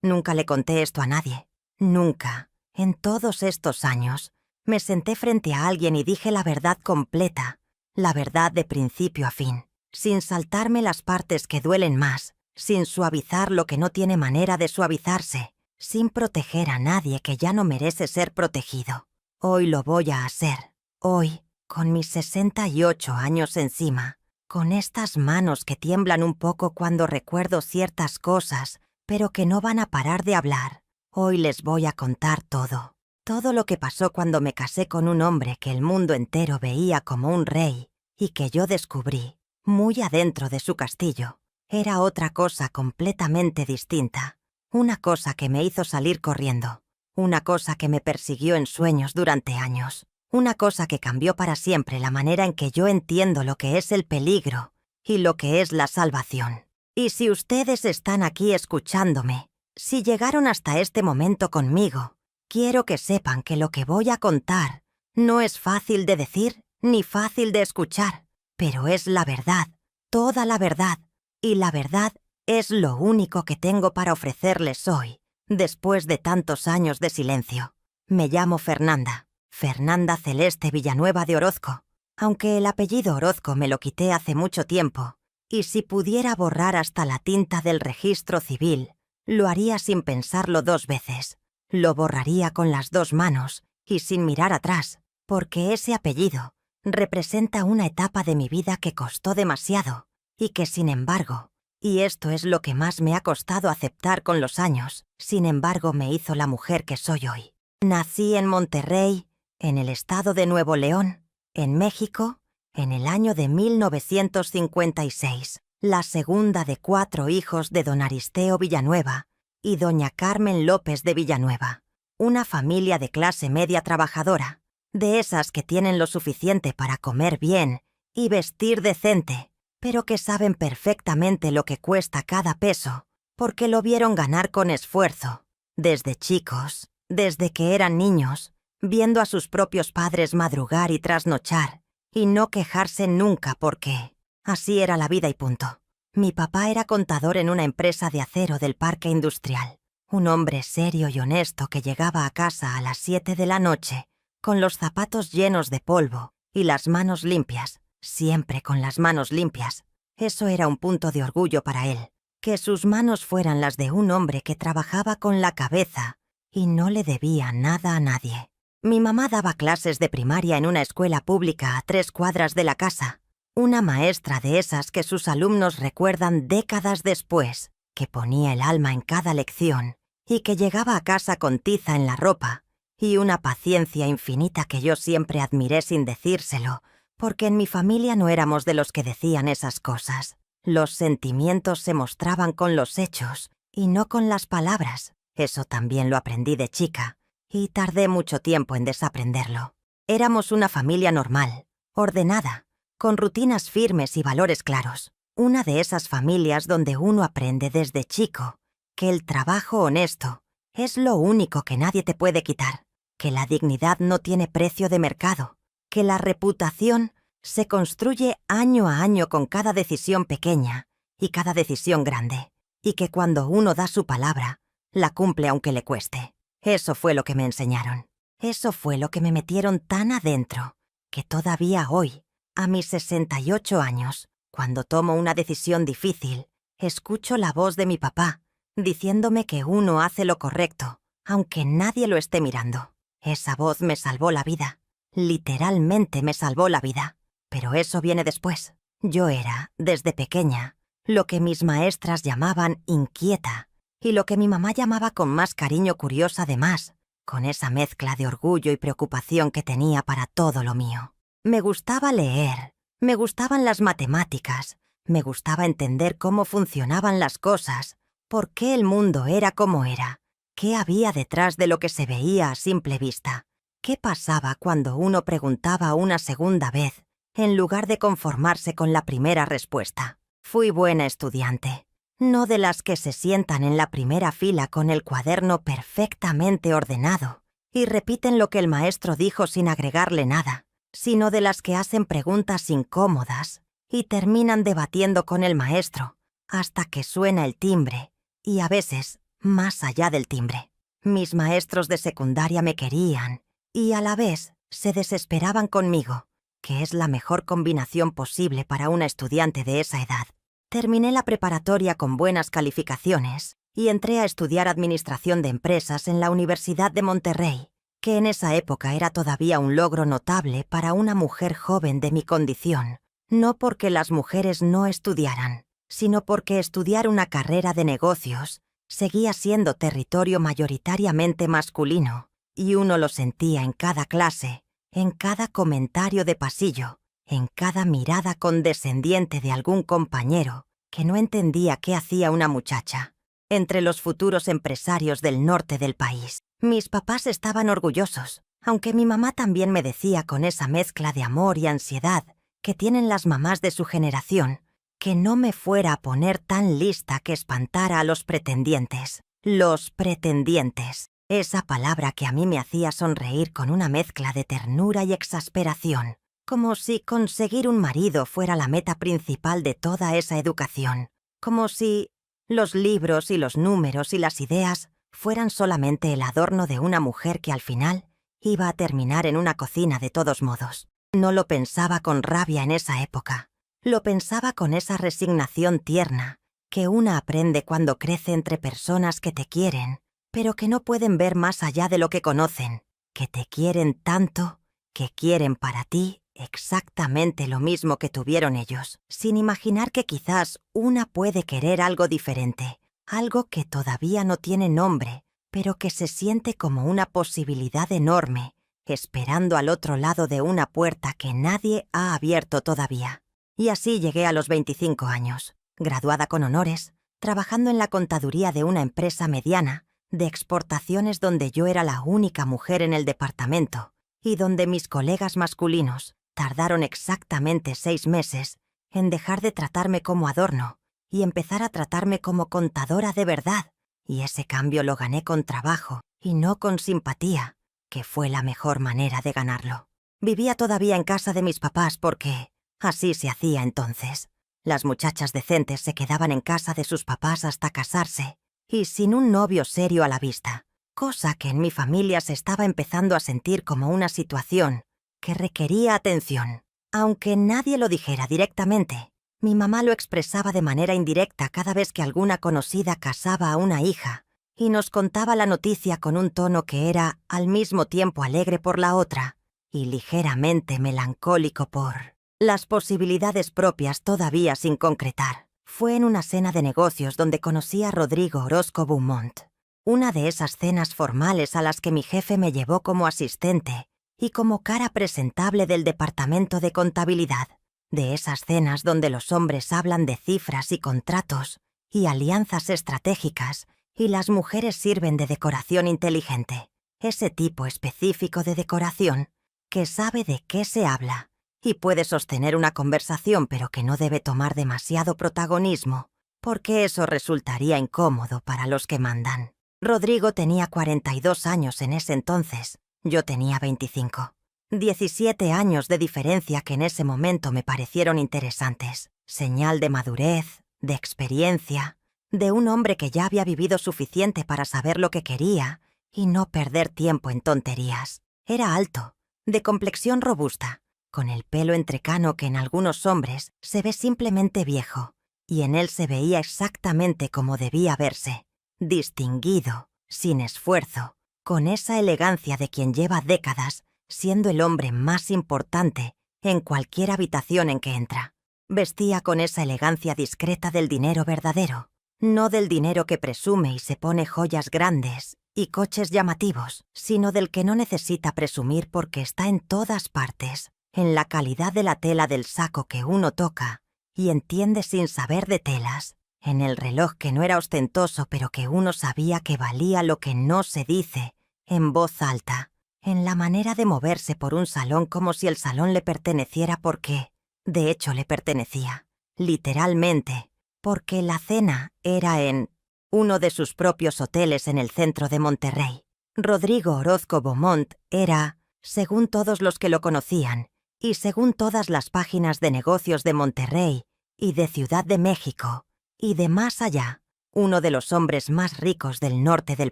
Nunca le conté esto a nadie. Nunca, en todos estos años, me senté frente a alguien y dije la verdad completa, la verdad de principio a fin, sin saltarme las partes que duelen más, sin suavizar lo que no tiene manera de suavizarse, sin proteger a nadie que ya no merece ser protegido. Hoy lo voy a hacer. Hoy, con mis 68 años encima, con estas manos que tiemblan un poco cuando recuerdo ciertas cosas, pero que no van a parar de hablar. Hoy les voy a contar todo. Todo lo que pasó cuando me casé con un hombre que el mundo entero veía como un rey y que yo descubrí, muy adentro de su castillo, era otra cosa completamente distinta. Una cosa que me hizo salir corriendo. Una cosa que me persiguió en sueños durante años. Una cosa que cambió para siempre la manera en que yo entiendo lo que es el peligro y lo que es la salvación. Y si ustedes están aquí escuchándome, si llegaron hasta este momento conmigo, quiero que sepan que lo que voy a contar no es fácil de decir ni fácil de escuchar, pero es la verdad, toda la verdad, y la verdad es lo único que tengo para ofrecerles hoy, después de tantos años de silencio. Me llamo Fernanda, Fernanda Celeste Villanueva de Orozco, aunque el apellido Orozco me lo quité hace mucho tiempo, y si pudiera borrar hasta la tinta del registro civil, lo haría sin pensarlo 2 veces. Lo borraría con las 2 manos y sin mirar atrás, porque ese apellido representa una etapa de mi vida que costó demasiado y que, sin embargo, y esto es lo que más me ha costado aceptar con los años, sin embargo me hizo la mujer que soy hoy. Nací en Monterrey, en el estado de Nuevo León, en México, en el año de 1956, la segunda de 4 hijos de don Aristeo Villanueva y doña Carmen López de Villanueva, una familia de clase media trabajadora, de esas que tienen lo suficiente para comer bien y vestir decente, pero que saben perfectamente lo que cuesta cada peso, porque lo vieron ganar con esfuerzo, desde chicos, desde que eran niños, viendo a sus propios padres madrugar y trasnochar, y no quejarse nunca porque así era la vida y punto. Mi papá era contador en una empresa de acero del parque industrial, un hombre serio y honesto que llegaba a casa a las 7 de la noche, con los zapatos llenos de polvo y las manos limpias, siempre con las manos limpias. Eso era un punto de orgullo para él, que sus manos fueran las de un hombre que trabajaba con la cabeza y no le debía nada a nadie. Mi mamá daba clases de primaria en una escuela pública a 3 cuadras de la casa, una maestra de esas que sus alumnos recuerdan décadas después, que ponía el alma en cada lección y que llegaba a casa con tiza en la ropa y una paciencia infinita que yo siempre admiré sin decírselo, porque en mi familia no éramos de los que decían esas cosas. Los sentimientos se mostraban con los hechos y no con las palabras. Eso también lo aprendí de chica, y tardé mucho tiempo en desaprenderlo. Éramos una familia normal, ordenada, con rutinas firmes y valores claros. Una de esas familias donde uno aprende desde chico que el trabajo honesto es lo único que nadie te puede quitar, que la dignidad no tiene precio de mercado, que la reputación se construye año a año con cada decisión pequeña y cada decisión grande, y que cuando uno da su palabra, la cumple aunque le cueste. Eso fue lo que me enseñaron. Eso fue lo que me metieron tan adentro, que todavía hoy, a mis 68 años, cuando tomo una decisión difícil, escucho la voz de mi papá, diciéndome que uno hace lo correcto, aunque nadie lo esté mirando. Esa voz me salvó la vida. Literalmente me salvó la vida. Pero eso viene después. Yo era, desde pequeña, lo que mis maestras llamaban inquieta, y lo que mi mamá llamaba con más cariño curiosa además, con esa mezcla de orgullo y preocupación que tenía para todo lo mío. Me gustaba leer, me gustaban las matemáticas, me gustaba entender cómo funcionaban las cosas, por qué el mundo era como era, qué había detrás de lo que se veía a simple vista, qué pasaba cuando uno preguntaba una segunda vez, en lugar de conformarse con la primera respuesta. Fui buena estudiante, no de las que se sientan en la primera fila con el cuaderno perfectamente ordenado y repiten lo que el maestro dijo sin agregarle nada, sino de las que hacen preguntas incómodas y terminan debatiendo con el maestro hasta que suena el timbre y a veces, más allá del timbre. Mis maestros de secundaria me querían y a la vez se desesperaban conmigo, que es la mejor combinación posible para una estudiante de esa edad. Terminé la preparatoria con buenas calificaciones y entré a estudiar Administración de Empresas en la Universidad de Monterrey, que en esa época era todavía un logro notable para una mujer joven de mi condición, no porque las mujeres no estudiaran, sino porque estudiar una carrera de negocios seguía siendo territorio mayoritariamente masculino, y uno lo sentía en cada clase, en cada comentario de pasillo, en cada mirada condescendiente de algún compañero que no entendía qué hacía una muchacha entre los futuros empresarios del norte del país. Mis papás estaban orgullosos, aunque mi mamá también me decía con esa mezcla de amor y ansiedad que tienen las mamás de su generación, que no me fuera a poner tan lista que espantara a los pretendientes. Los pretendientes, esa palabra que a mí me hacía sonreír con una mezcla de ternura y exasperación, como si conseguir un marido fuera la meta principal de toda esa educación, como si los libros y los números y las ideas fueran solamente el adorno de una mujer que al final iba a terminar en una cocina de todos modos. No lo pensaba con rabia en esa época. Lo pensaba con esa resignación tierna que una aprende cuando crece entre personas que te quieren, pero que no pueden ver más allá de lo que conocen, que te quieren tanto, que quieren para ti exactamente lo mismo que tuvieron ellos, sin imaginar que quizás una puede querer algo diferente, algo que todavía no tiene nombre, pero que se siente como una posibilidad enorme, esperando al otro lado de una puerta que nadie ha abierto todavía. Y así llegué a los 25 años, graduada con honores, trabajando en la contaduría de una empresa mediana de exportaciones donde yo era la única mujer en el departamento y donde mis colegas masculinos tardaron exactamente 6 meses en dejar de tratarme como adorno y empezar a tratarme como contadora de verdad, y ese cambio lo gané con trabajo y no con simpatía, que fue la mejor manera de ganarlo. Vivía todavía en casa de mis papás porque así se hacía entonces. Las muchachas decentes se quedaban en casa de sus papás hasta casarse y sin un novio serio a la vista, cosa que en mi familia se estaba empezando a sentir como una situación que requería atención. Aunque nadie lo dijera directamente, mi mamá lo expresaba de manera indirecta cada vez que alguna conocida casaba a una hija y nos contaba la noticia con un tono que era al mismo tiempo alegre por la otra y ligeramente melancólico por las posibilidades propias todavía sin concretar. Fue en una cena de negocios donde conocí a Rodrigo Orozco Beaumont, una de esas cenas formales a las que mi jefe me llevó como asistente y como cara presentable del departamento de contabilidad, de esas cenas donde los hombres hablan de cifras y contratos y alianzas estratégicas y las mujeres sirven de decoración inteligente, ese tipo específico de decoración que sabe de qué se habla y puede sostener una conversación pero que no debe tomar demasiado protagonismo, porque eso resultaría incómodo para los que mandan. Rodrigo tenía 42 años en ese entonces, yo tenía 25. 17 años de diferencia que en ese momento me parecieron interesantes, señal de madurez, de experiencia, de un hombre que ya había vivido suficiente para saber lo que quería y no perder tiempo en tonterías. Era alto, de complexión robusta, con el pelo entrecano que en algunos hombres se ve simplemente viejo, y en él se veía exactamente como debía verse, distinguido, sin esfuerzo, con esa elegancia de quien lleva décadas siendo el hombre más importante en cualquier habitación en que entra. Vestía con esa elegancia discreta del dinero verdadero, no del dinero que presume y se pone joyas grandes y coches llamativos, sino del que no necesita presumir porque está en todas partes, en la calidad de la tela del saco que uno toca y entiende sin saber de telas, en el reloj que no era ostentoso pero que uno sabía que valía lo que no se dice en voz alta, en la manera de moverse por un salón como si el salón le perteneciera porque, de hecho, le pertenecía, literalmente, porque la cena era en uno de sus propios hoteles en el centro de Monterrey. Rodrigo Orozco Beaumont era, según todos los que lo conocían, y según todas las páginas de negocios de Monterrey y de Ciudad de México, y de más allá, uno de los hombres más ricos del norte del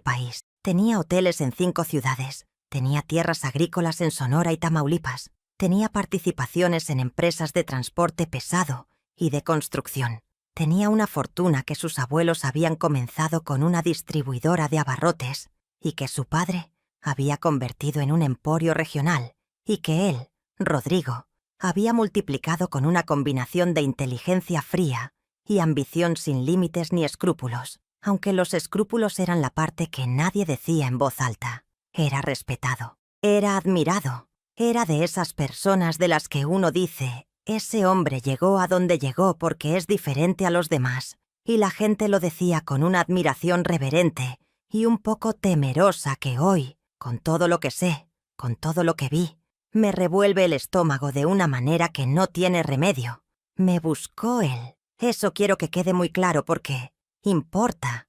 país. Tenía hoteles en 5 ciudades, tenía tierras agrícolas en Sonora y Tamaulipas, tenía participaciones en empresas de transporte pesado y de construcción. Tenía una fortuna que sus abuelos habían comenzado con una distribuidora de abarrotes y que su padre había convertido en un emporio regional y que él, Rodrigo, había multiplicado con una combinación de inteligencia fría y ambición sin límites ni escrúpulos, aunque los escrúpulos eran la parte que nadie decía en voz alta. Era respetado, era admirado, era de esas personas de las que uno dice: ese hombre llegó a donde llegó porque es diferente a los demás, y la gente lo decía con una admiración reverente y un poco temerosa que hoy, con todo lo que sé, con todo lo que vi, me revuelve el estómago de una manera que no tiene remedio. Me buscó él. Eso quiero que quede muy claro porque importa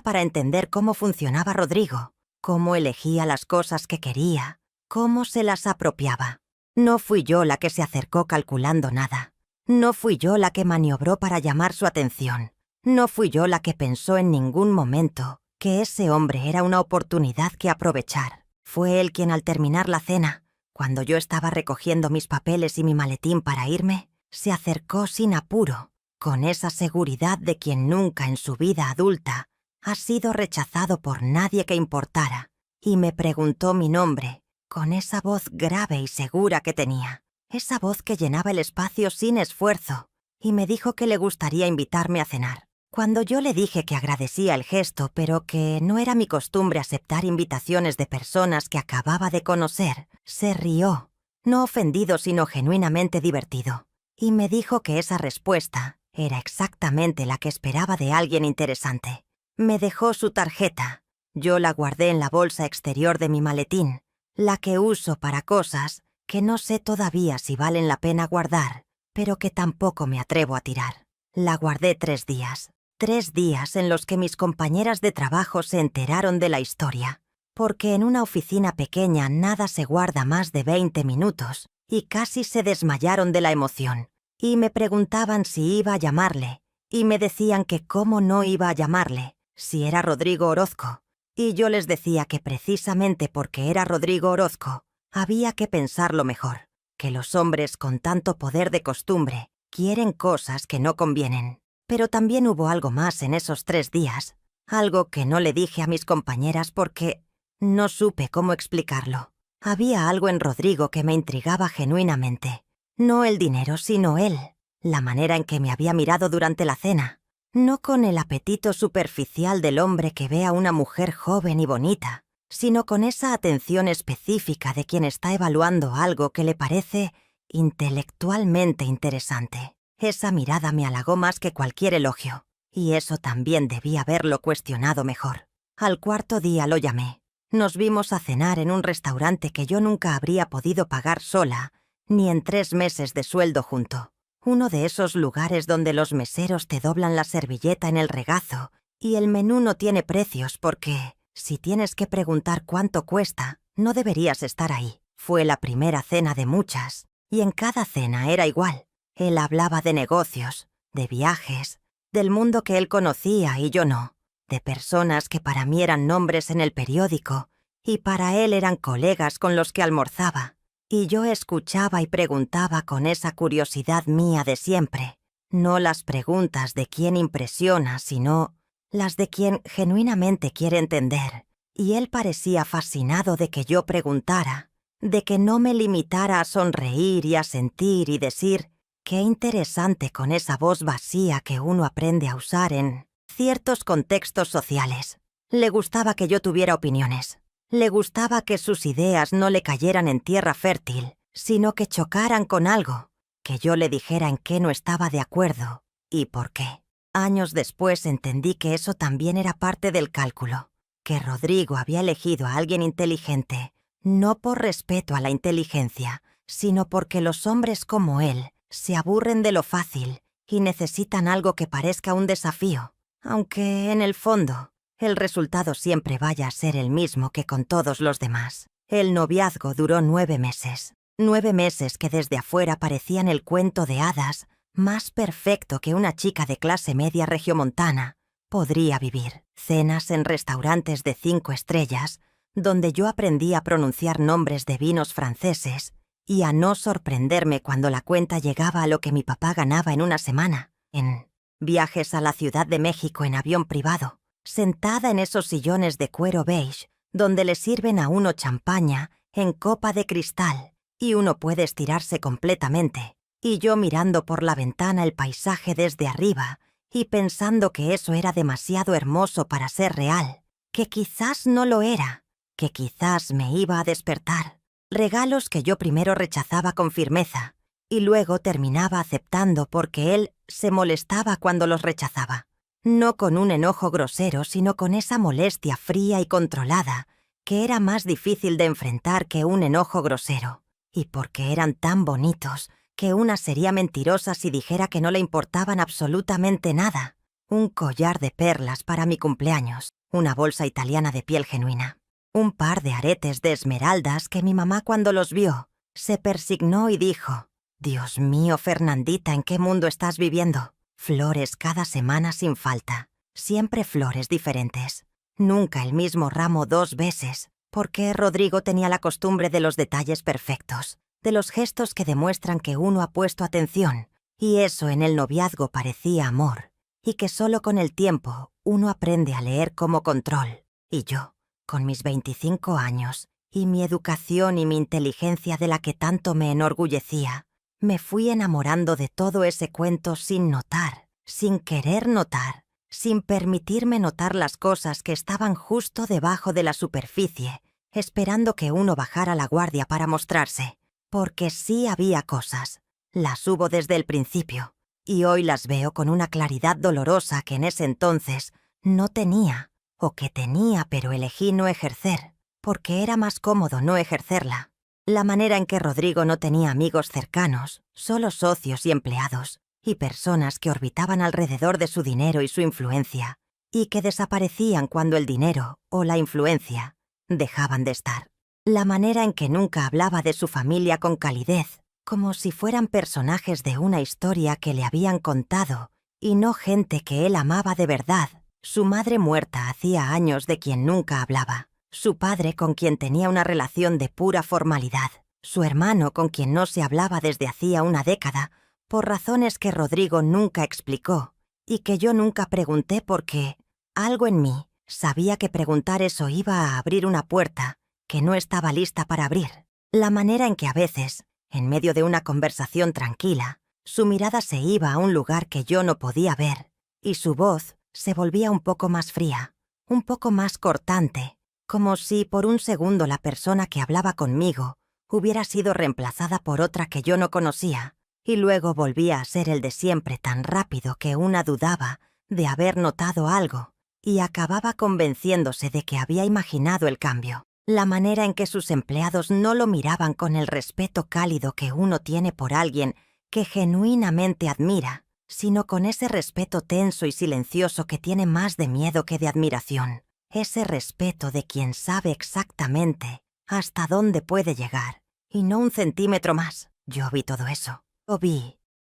para entender cómo funcionaba Rodrigo, cómo elegía las cosas que quería, cómo se las apropiaba. No fui yo la que se acercó calculando nada. No fui yo la que maniobró para llamar su atención. No fui yo la que pensó en ningún momento que ese hombre era una oportunidad que aprovechar. Fue él quien, al terminar la cena, cuando yo estaba recogiendo mis papeles y mi maletín para irme, se acercó sin apuro, con esa seguridad de quien nunca en su vida adulta ha sido rechazado por nadie que importara, y me preguntó mi nombre, con esa voz grave y segura que tenía, esa voz que llenaba el espacio sin esfuerzo, y me dijo que le gustaría invitarme a cenar. Cuando yo le dije que agradecía el gesto, pero que no era mi costumbre aceptar invitaciones de personas que acababa de conocer, se rió, no ofendido sino genuinamente divertido, y me dijo que esa respuesta era exactamente la que esperaba de alguien interesante. Me dejó su tarjeta. Yo la guardé en la bolsa exterior de mi maletín, la que uso para cosas que no sé todavía si valen la pena guardar, pero que tampoco me atrevo a tirar. La guardé 3 días. 3 días en los que mis compañeras de trabajo se enteraron de la historia, porque en una oficina pequeña nada se guarda más de 20 minutos, y casi se desmayaron de la emoción, y me preguntaban si iba a llamarle, y me decían que cómo no iba a llamarle, si era Rodrigo Orozco, y yo les decía que precisamente porque era Rodrigo Orozco, había que pensarlo mejor, que los hombres con tanto poder de costumbre quieren cosas que no convienen. Pero también hubo algo más en esos 3 días, algo que no le dije a mis compañeras porque no supe cómo explicarlo. Había algo en Rodrigo que me intrigaba genuinamente. No el dinero, sino él, la manera en que me había mirado durante la cena, no con el apetito superficial del hombre que ve a una mujer joven y bonita, sino con esa atención específica de quien está evaluando algo que le parece intelectualmente interesante. Esa mirada me halagó más que cualquier elogio, y eso también debía haberlo cuestionado mejor. Al 4.º día lo llamé. Nos vimos a cenar en un restaurante que yo nunca habría podido pagar sola, ni en 3 meses de sueldo junto. Uno de esos lugares donde los meseros te doblan la servilleta en el regazo y el menú no tiene precios porque, si tienes que preguntar cuánto cuesta, no deberías estar ahí. Fue la primera cena de muchas, y en cada cena era igual. Él hablaba de negocios, de viajes, del mundo que él conocía y yo no, de personas que para mí eran nombres en el periódico y para él eran colegas con los que almorzaba, y yo escuchaba y preguntaba con esa curiosidad mía de siempre, no las preguntas de quien impresiona, sino las de quien genuinamente quiere entender, y él parecía fascinado de que yo preguntara, de que no me limitara a sonreír y a sentir y decir: qué interesante, con esa voz vacía que uno aprende a usar en ciertos contextos sociales. Le gustaba que yo tuviera opiniones. Le gustaba que sus ideas no le cayeran en tierra fértil, sino que chocaran con algo, que yo le dijera en qué no estaba de acuerdo y por qué. Años después entendí que eso también era parte del cálculo, que Rodrigo había elegido a alguien inteligente, no por respeto a la inteligencia, sino porque los hombres como él se aburren de lo fácil y necesitan algo que parezca un desafío, aunque, en el fondo, el resultado siempre vaya a ser el mismo que con todos los demás. El noviazgo duró 9 meses. 9 meses que desde afuera parecían el cuento de hadas más perfecto que una chica de clase media regiomontana podría vivir. Cenas en restaurantes de 5 estrellas, donde yo aprendí a pronunciar nombres de vinos franceses y a no sorprenderme cuando la cuenta llegaba a lo que mi papá ganaba en una semana. En viajes a la Ciudad de México en avión privado, sentada en esos sillones de cuero beige, donde le sirven a uno champaña en copa de cristal y uno puede estirarse completamente, y yo mirando por la ventana el paisaje desde arriba y pensando que eso era demasiado hermoso para ser real, que quizás no lo era, que quizás me iba a despertar. Regalos que yo primero rechazaba con firmeza y luego terminaba aceptando porque él se molestaba cuando los rechazaba. No con un enojo grosero, sino con esa molestia fría y controlada, que era más difícil de enfrentar que un enojo grosero. Y porque eran tan bonitos, que una sería mentirosa si dijera que no le importaban absolutamente nada. Un collar de perlas para mi cumpleaños, una bolsa italiana de piel genuina, un par de aretes de esmeraldas que mi mamá cuando los vio, se persignó y dijo: «Dios mío, Fernandita, ¿en qué mundo estás viviendo?» Flores cada semana sin falta, siempre flores diferentes. Nunca el mismo ramo 2 veces, porque Rodrigo tenía la costumbre de los detalles perfectos, de los gestos que demuestran que uno ha puesto atención, y eso en el noviazgo parecía amor, y que solo con el tiempo uno aprende a leer como control. Y yo, con mis 25 años, y mi educación y mi inteligencia de la que tanto me enorgullecía, me fui enamorando de todo ese cuento sin notar, sin querer notar, sin permitirme notar las cosas que estaban justo debajo de la superficie, esperando que uno bajara la guardia para mostrarse. Porque sí había cosas, las hubo desde el principio, y hoy las veo con una claridad dolorosa que en ese entonces no tenía, o que tenía pero elegí no ejercer, porque era más cómodo no ejercerla. La manera en que Rodrigo no tenía amigos cercanos, solo socios y empleados, y personas que orbitaban alrededor de su dinero y su influencia, y que desaparecían cuando el dinero o la influencia dejaban de estar. La manera en que nunca hablaba de su familia con calidez, como si fueran personajes de una historia que le habían contado, y no gente que él amaba de verdad. Su madre muerta hacía años de quien nunca hablaba. Su padre con quien tenía una relación de pura formalidad, su hermano con quien no se hablaba desde hacía una década, por razones que Rodrigo nunca explicó y que yo nunca pregunté porque algo en mí sabía que preguntar eso iba a abrir una puerta que no estaba lista para abrir. La manera en que a veces, en medio de una conversación tranquila, su mirada se iba a un lugar que yo no podía ver y su voz se volvía un poco más fría, un poco más cortante, como si por un segundo la persona que hablaba conmigo hubiera sido reemplazada por otra que yo no conocía, y luego volvía a ser el de siempre tan rápido que una dudaba de haber notado algo, y acababa convenciéndose de que había imaginado el cambio. La manera en que sus empleados no lo miraban con el respeto cálido que uno tiene por alguien que genuinamente admira, sino con ese respeto tenso y silencioso que tiene más de miedo que de admiración. Ese respeto de quien sabe exactamente hasta dónde puede llegar, y no un centímetro más. Yo vi todo eso.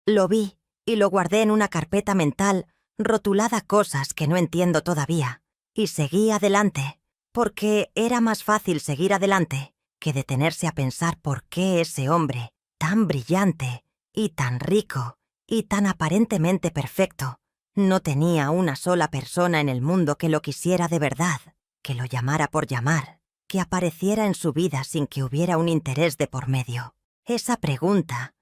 Lo vi, y lo guardé en una carpeta mental rotulada cosas que no entiendo todavía, y seguí adelante, porque era más fácil seguir adelante que detenerse a pensar por qué ese hombre, tan brillante, y tan rico, y tan aparentemente perfecto, no tenía una sola persona en el mundo que lo quisiera de verdad, que lo llamara por llamar, que apareciera en su vida sin que hubiera un interés de por medio. Esa pregunta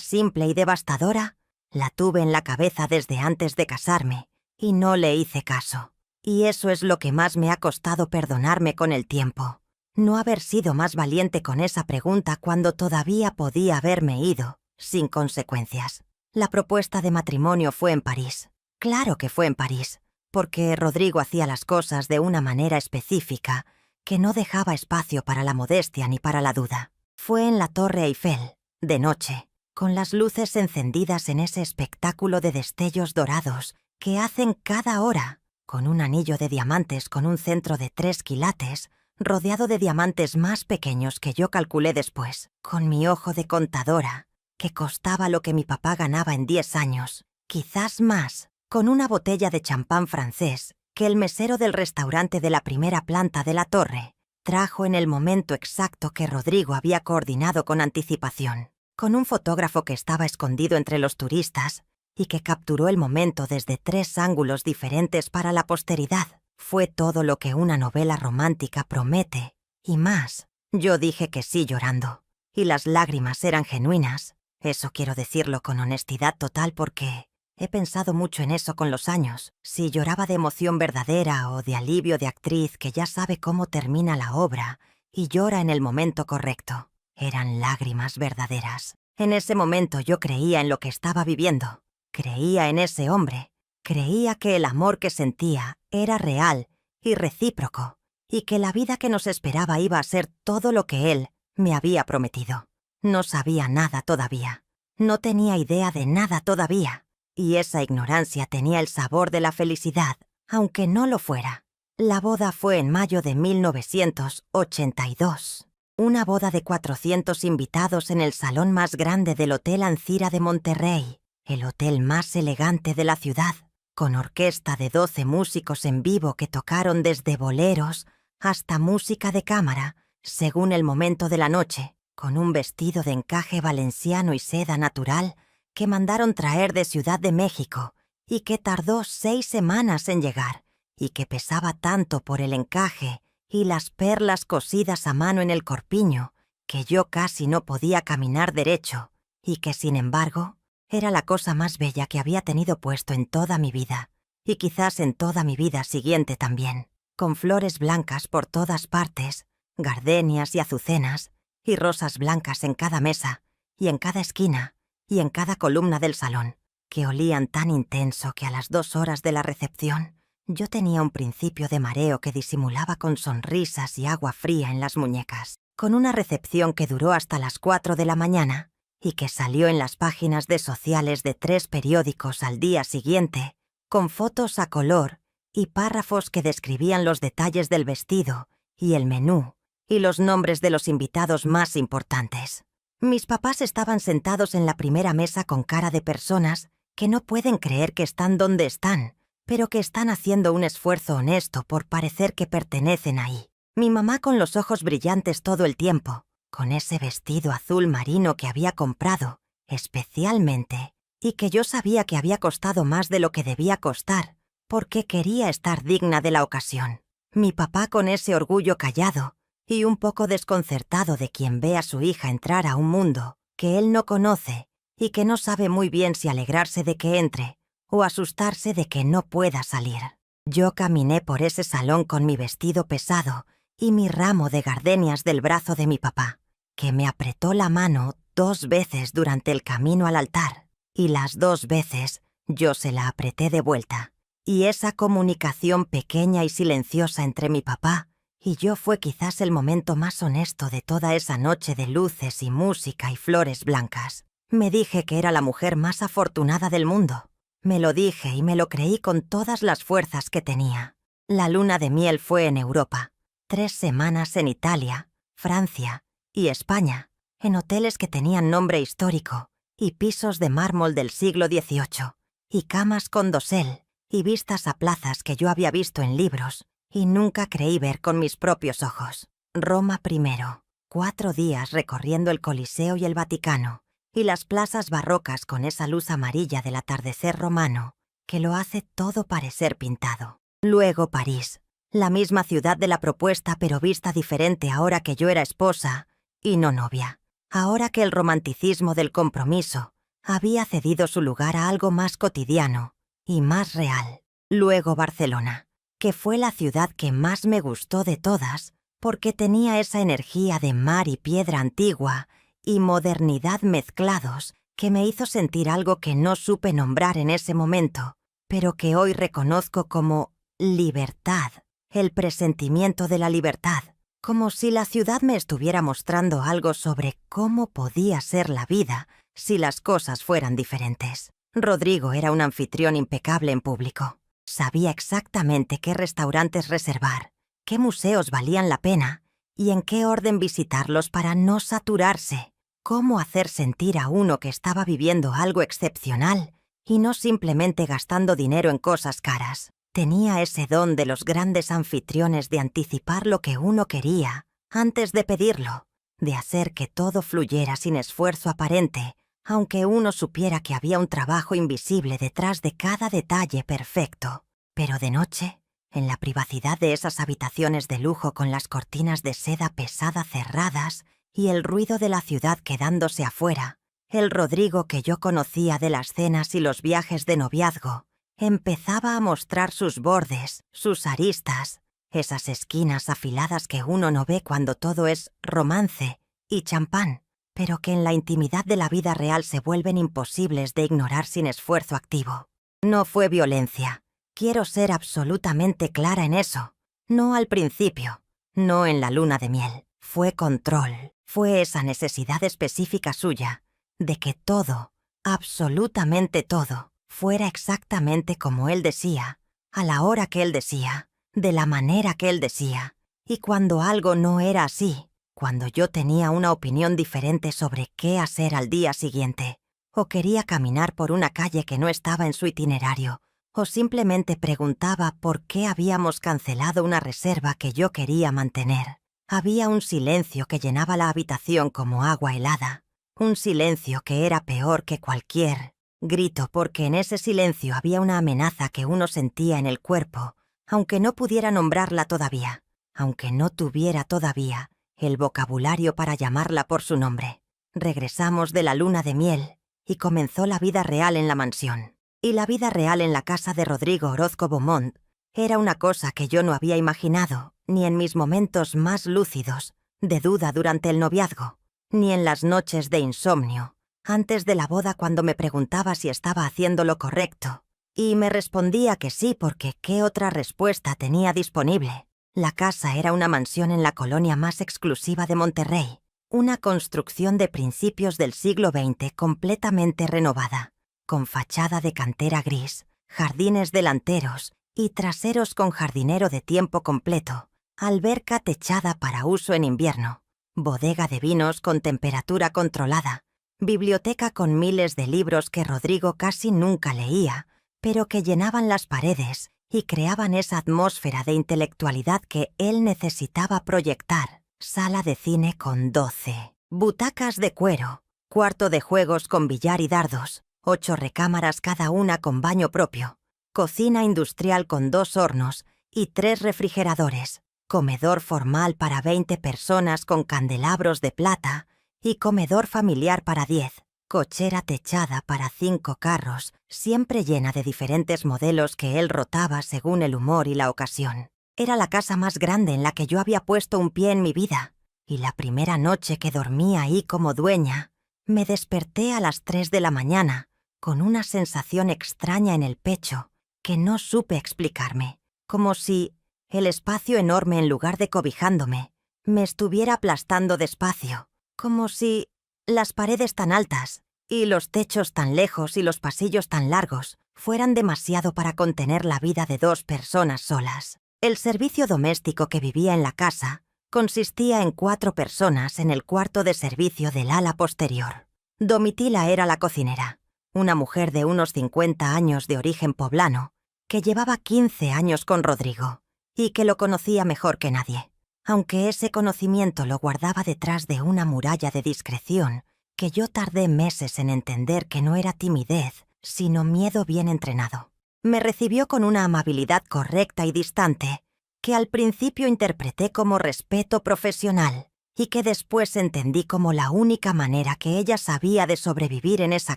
simple y devastadora, la tuve en la cabeza desde antes de casarme, y no le hice caso. Y eso es lo que más me ha costado perdonarme con el tiempo. No haber sido más valiente con esa pregunta cuando todavía podía haberme ido, sin consecuencias. La propuesta de matrimonio fue en París. Claro que fue en París, porque Rodrigo hacía las cosas de una manera específica que no dejaba espacio para la modestia ni para la duda. Fue en la Torre Eiffel, de noche, con las luces encendidas en ese espectáculo de destellos dorados que hacen cada hora, con un anillo de diamantes con un centro de 3 quilates, rodeado de diamantes más pequeños que yo calculé después, con mi ojo de contadora, que costaba lo que mi papá ganaba en 10 años, quizás más, con una botella de champán francés que el mesero del restaurante de la primera planta de la torre trajo en el momento exacto que Rodrigo había coordinado con anticipación, con un fotógrafo que estaba escondido entre los turistas y que capturó el momento desde 3 ángulos diferentes para la posteridad. Fue todo lo que una novela romántica promete, y más. Yo dije que sí llorando, y las lágrimas eran genuinas. Eso quiero decirlo con honestidad total porque he pensado mucho en eso con los años, si lloraba de emoción verdadera o de alivio de actriz que ya sabe cómo termina la obra y llora en el momento correcto. Eran lágrimas verdaderas. En ese momento yo creía en lo que estaba viviendo, creía en ese hombre, creía que el amor que sentía era real y recíproco, y que la vida que nos esperaba iba a ser todo lo que él me había prometido. No sabía nada todavía, no tenía idea de nada todavía, y esa ignorancia tenía el sabor de la felicidad, aunque no lo fuera. La boda fue en mayo de 1982. Una boda de 400 invitados en el salón más grande del Hotel Ancira de Monterrey, el hotel más elegante de la ciudad, con orquesta de 12 músicos en vivo que tocaron desde boleros hasta música de cámara, según el momento de la noche, con un vestido de encaje valenciano y seda natural que mandaron traer de Ciudad de México y que tardó 6 semanas en llegar, y que pesaba tanto por el encaje y las perlas cosidas a mano en el corpiño que yo casi no podía caminar derecho, y que, sin embargo, era la cosa más bella que había tenido puesto en toda mi vida, y quizás en toda mi vida siguiente también, con flores blancas por todas partes, gardenias y azucenas, y rosas blancas en cada mesa, y en cada esquina, y en cada columna del salón, que olían tan intenso que a las 2 horas de la recepción yo tenía un principio de mareo que disimulaba con sonrisas y agua fría en las muñecas, con una recepción que duró hasta las 4 de la mañana y que salió en las páginas de sociales de 3 periódicos al día siguiente, con fotos a color y párrafos que describían los detalles del vestido y el menú y los nombres de los invitados más importantes. Mis papás estaban sentados en la primera mesa con cara de personas que no pueden creer que están donde están, pero que están haciendo un esfuerzo honesto por parecer que pertenecen ahí. Mi mamá con los ojos brillantes todo el tiempo, con ese vestido azul marino que había comprado, especialmente, y que yo sabía que había costado más de lo que debía costar, porque quería estar digna de la ocasión. Mi papá con ese orgullo callado y un poco desconcertado de quien ve a su hija entrar a un mundo que él no conoce y que no sabe muy bien si alegrarse de que entre o asustarse de que no pueda salir. Yo caminé por ese salón con mi vestido pesado y mi ramo de gardenias del brazo de mi papá, que me apretó la mano 2 veces durante el camino al altar, y las 2 veces yo se la apreté de vuelta. Y esa comunicación pequeña y silenciosa entre mi papá y yo fue quizás el momento más honesto de toda esa noche de luces y música y flores blancas. Me dije que era la mujer más afortunada del mundo. Me lo dije y me lo creí con todas las fuerzas que tenía. La luna de miel fue en Europa, 3 semanas en Italia, Francia y España, en hoteles que tenían nombre histórico y pisos de mármol del siglo XVIII, y camas con dosel y vistas a plazas que yo había visto en libros y nunca creí ver con mis propios ojos. Roma primero, 4 días recorriendo el Coliseo y el Vaticano, y las plazas barrocas con esa luz amarilla del atardecer romano, que lo hace todo parecer pintado. Luego París, la misma ciudad de la propuesta pero vista diferente ahora que yo era esposa y no novia, ahora que el romanticismo del compromiso había cedido su lugar a algo más cotidiano y más real. Luego Barcelona, que fue la ciudad que más me gustó de todas, porque tenía esa energía de mar y piedra antigua y modernidad mezclados que me hizo sentir algo que no supe nombrar en ese momento, pero que hoy reconozco como libertad, el presentimiento de la libertad, como si la ciudad me estuviera mostrando algo sobre cómo podía ser la vida si las cosas fueran diferentes. Rodrigo era un anfitrión impecable en público. Sabía exactamente qué restaurantes reservar, qué museos valían la pena y en qué orden visitarlos para no saturarse, cómo hacer sentir a uno que estaba viviendo algo excepcional y no simplemente gastando dinero en cosas caras. Tenía ese don de los grandes anfitriones de anticipar lo que uno quería antes de pedirlo, de hacer que todo fluyera sin esfuerzo aparente, aunque uno supiera que había un trabajo invisible detrás de cada detalle perfecto. Pero de noche, en la privacidad de esas habitaciones de lujo con las cortinas de seda pesada cerradas y el ruido de la ciudad quedándose afuera, el Rodrigo que yo conocía de las cenas y los viajes de noviazgo empezaba a mostrar sus bordes, sus aristas, esas esquinas afiladas que uno no ve cuando todo es romance y champán, pero que en la intimidad de la vida real se vuelven imposibles de ignorar sin esfuerzo activo. No fue violencia. Quiero ser absolutamente clara en eso. No al principio, no en la luna de miel. Fue control, fue esa necesidad específica suya de que todo, absolutamente todo, fuera exactamente como él decía, a la hora que él decía, de la manera que él decía. Y cuando algo no era así, cuando yo tenía una opinión diferente sobre qué hacer al día siguiente, o quería caminar por una calle que no estaba en su itinerario, o simplemente preguntaba por qué habíamos cancelado una reserva que yo quería mantener, había un silencio que llenaba la habitación como agua helada, un silencio que era peor que cualquier grito, porque en ese silencio había una amenaza que uno sentía en el cuerpo, aunque no pudiera nombrarla todavía, aunque no tuviera todavía el vocabulario para llamarla por su nombre. Regresamos de la luna de miel y comenzó la vida real en la mansión. Y la vida real en la casa de Rodrigo Orozco Beaumont era una cosa que yo no había imaginado, ni en mis momentos más lúcidos, de duda durante el noviazgo, ni en las noches de insomnio, antes de la boda cuando me preguntaba si estaba haciendo lo correcto. Y me respondía que sí, porque ¿qué otra respuesta tenía disponible? La casa era una mansión en la colonia más exclusiva de Monterrey, una construcción de principios del siglo XX completamente renovada, con fachada de cantera gris, jardines delanteros y traseros con jardinero de tiempo completo, alberca techada para uso en invierno, bodega de vinos con temperatura controlada, biblioteca con miles de libros que Rodrigo casi nunca leía, pero que llenaban las paredes y creaban esa atmósfera de intelectualidad que él necesitaba proyectar. Sala de cine con 12 butacas de cuero, cuarto de juegos con billar y dardos, 8 recámaras cada una con baño propio, cocina industrial con 2 hornos y 3 refrigeradores, comedor formal para 20 personas con candelabros de plata y comedor familiar para 10, cochera techada para 5 carros, siempre llena de diferentes modelos que él rotaba según el humor y la ocasión. Era la casa más grande en la que yo había puesto un pie en mi vida, y la primera noche que dormí ahí como dueña, me desperté a las 3 de la mañana, con una sensación extraña en el pecho que no supe explicarme, como si el espacio enorme, en lugar de cobijándome, me estuviera aplastando despacio, como si las paredes tan altas y los techos tan lejos y los pasillos tan largos fueran demasiado para contener la vida de 2 personas solas. El servicio doméstico que vivía en la casa consistía en 4 personas en el cuarto de servicio del ala posterior. Domitila era la cocinera, una mujer de unos 50 años de origen poblano, que llevaba 15 años con Rodrigo y que lo conocía mejor que nadie, aunque ese conocimiento lo guardaba detrás de una muralla de discreción que yo tardé meses en entender que no era timidez, sino miedo bien entrenado. Me recibió con una amabilidad correcta y distante, que al principio interpreté como respeto profesional y que después entendí como la única manera que ella sabía de sobrevivir en esa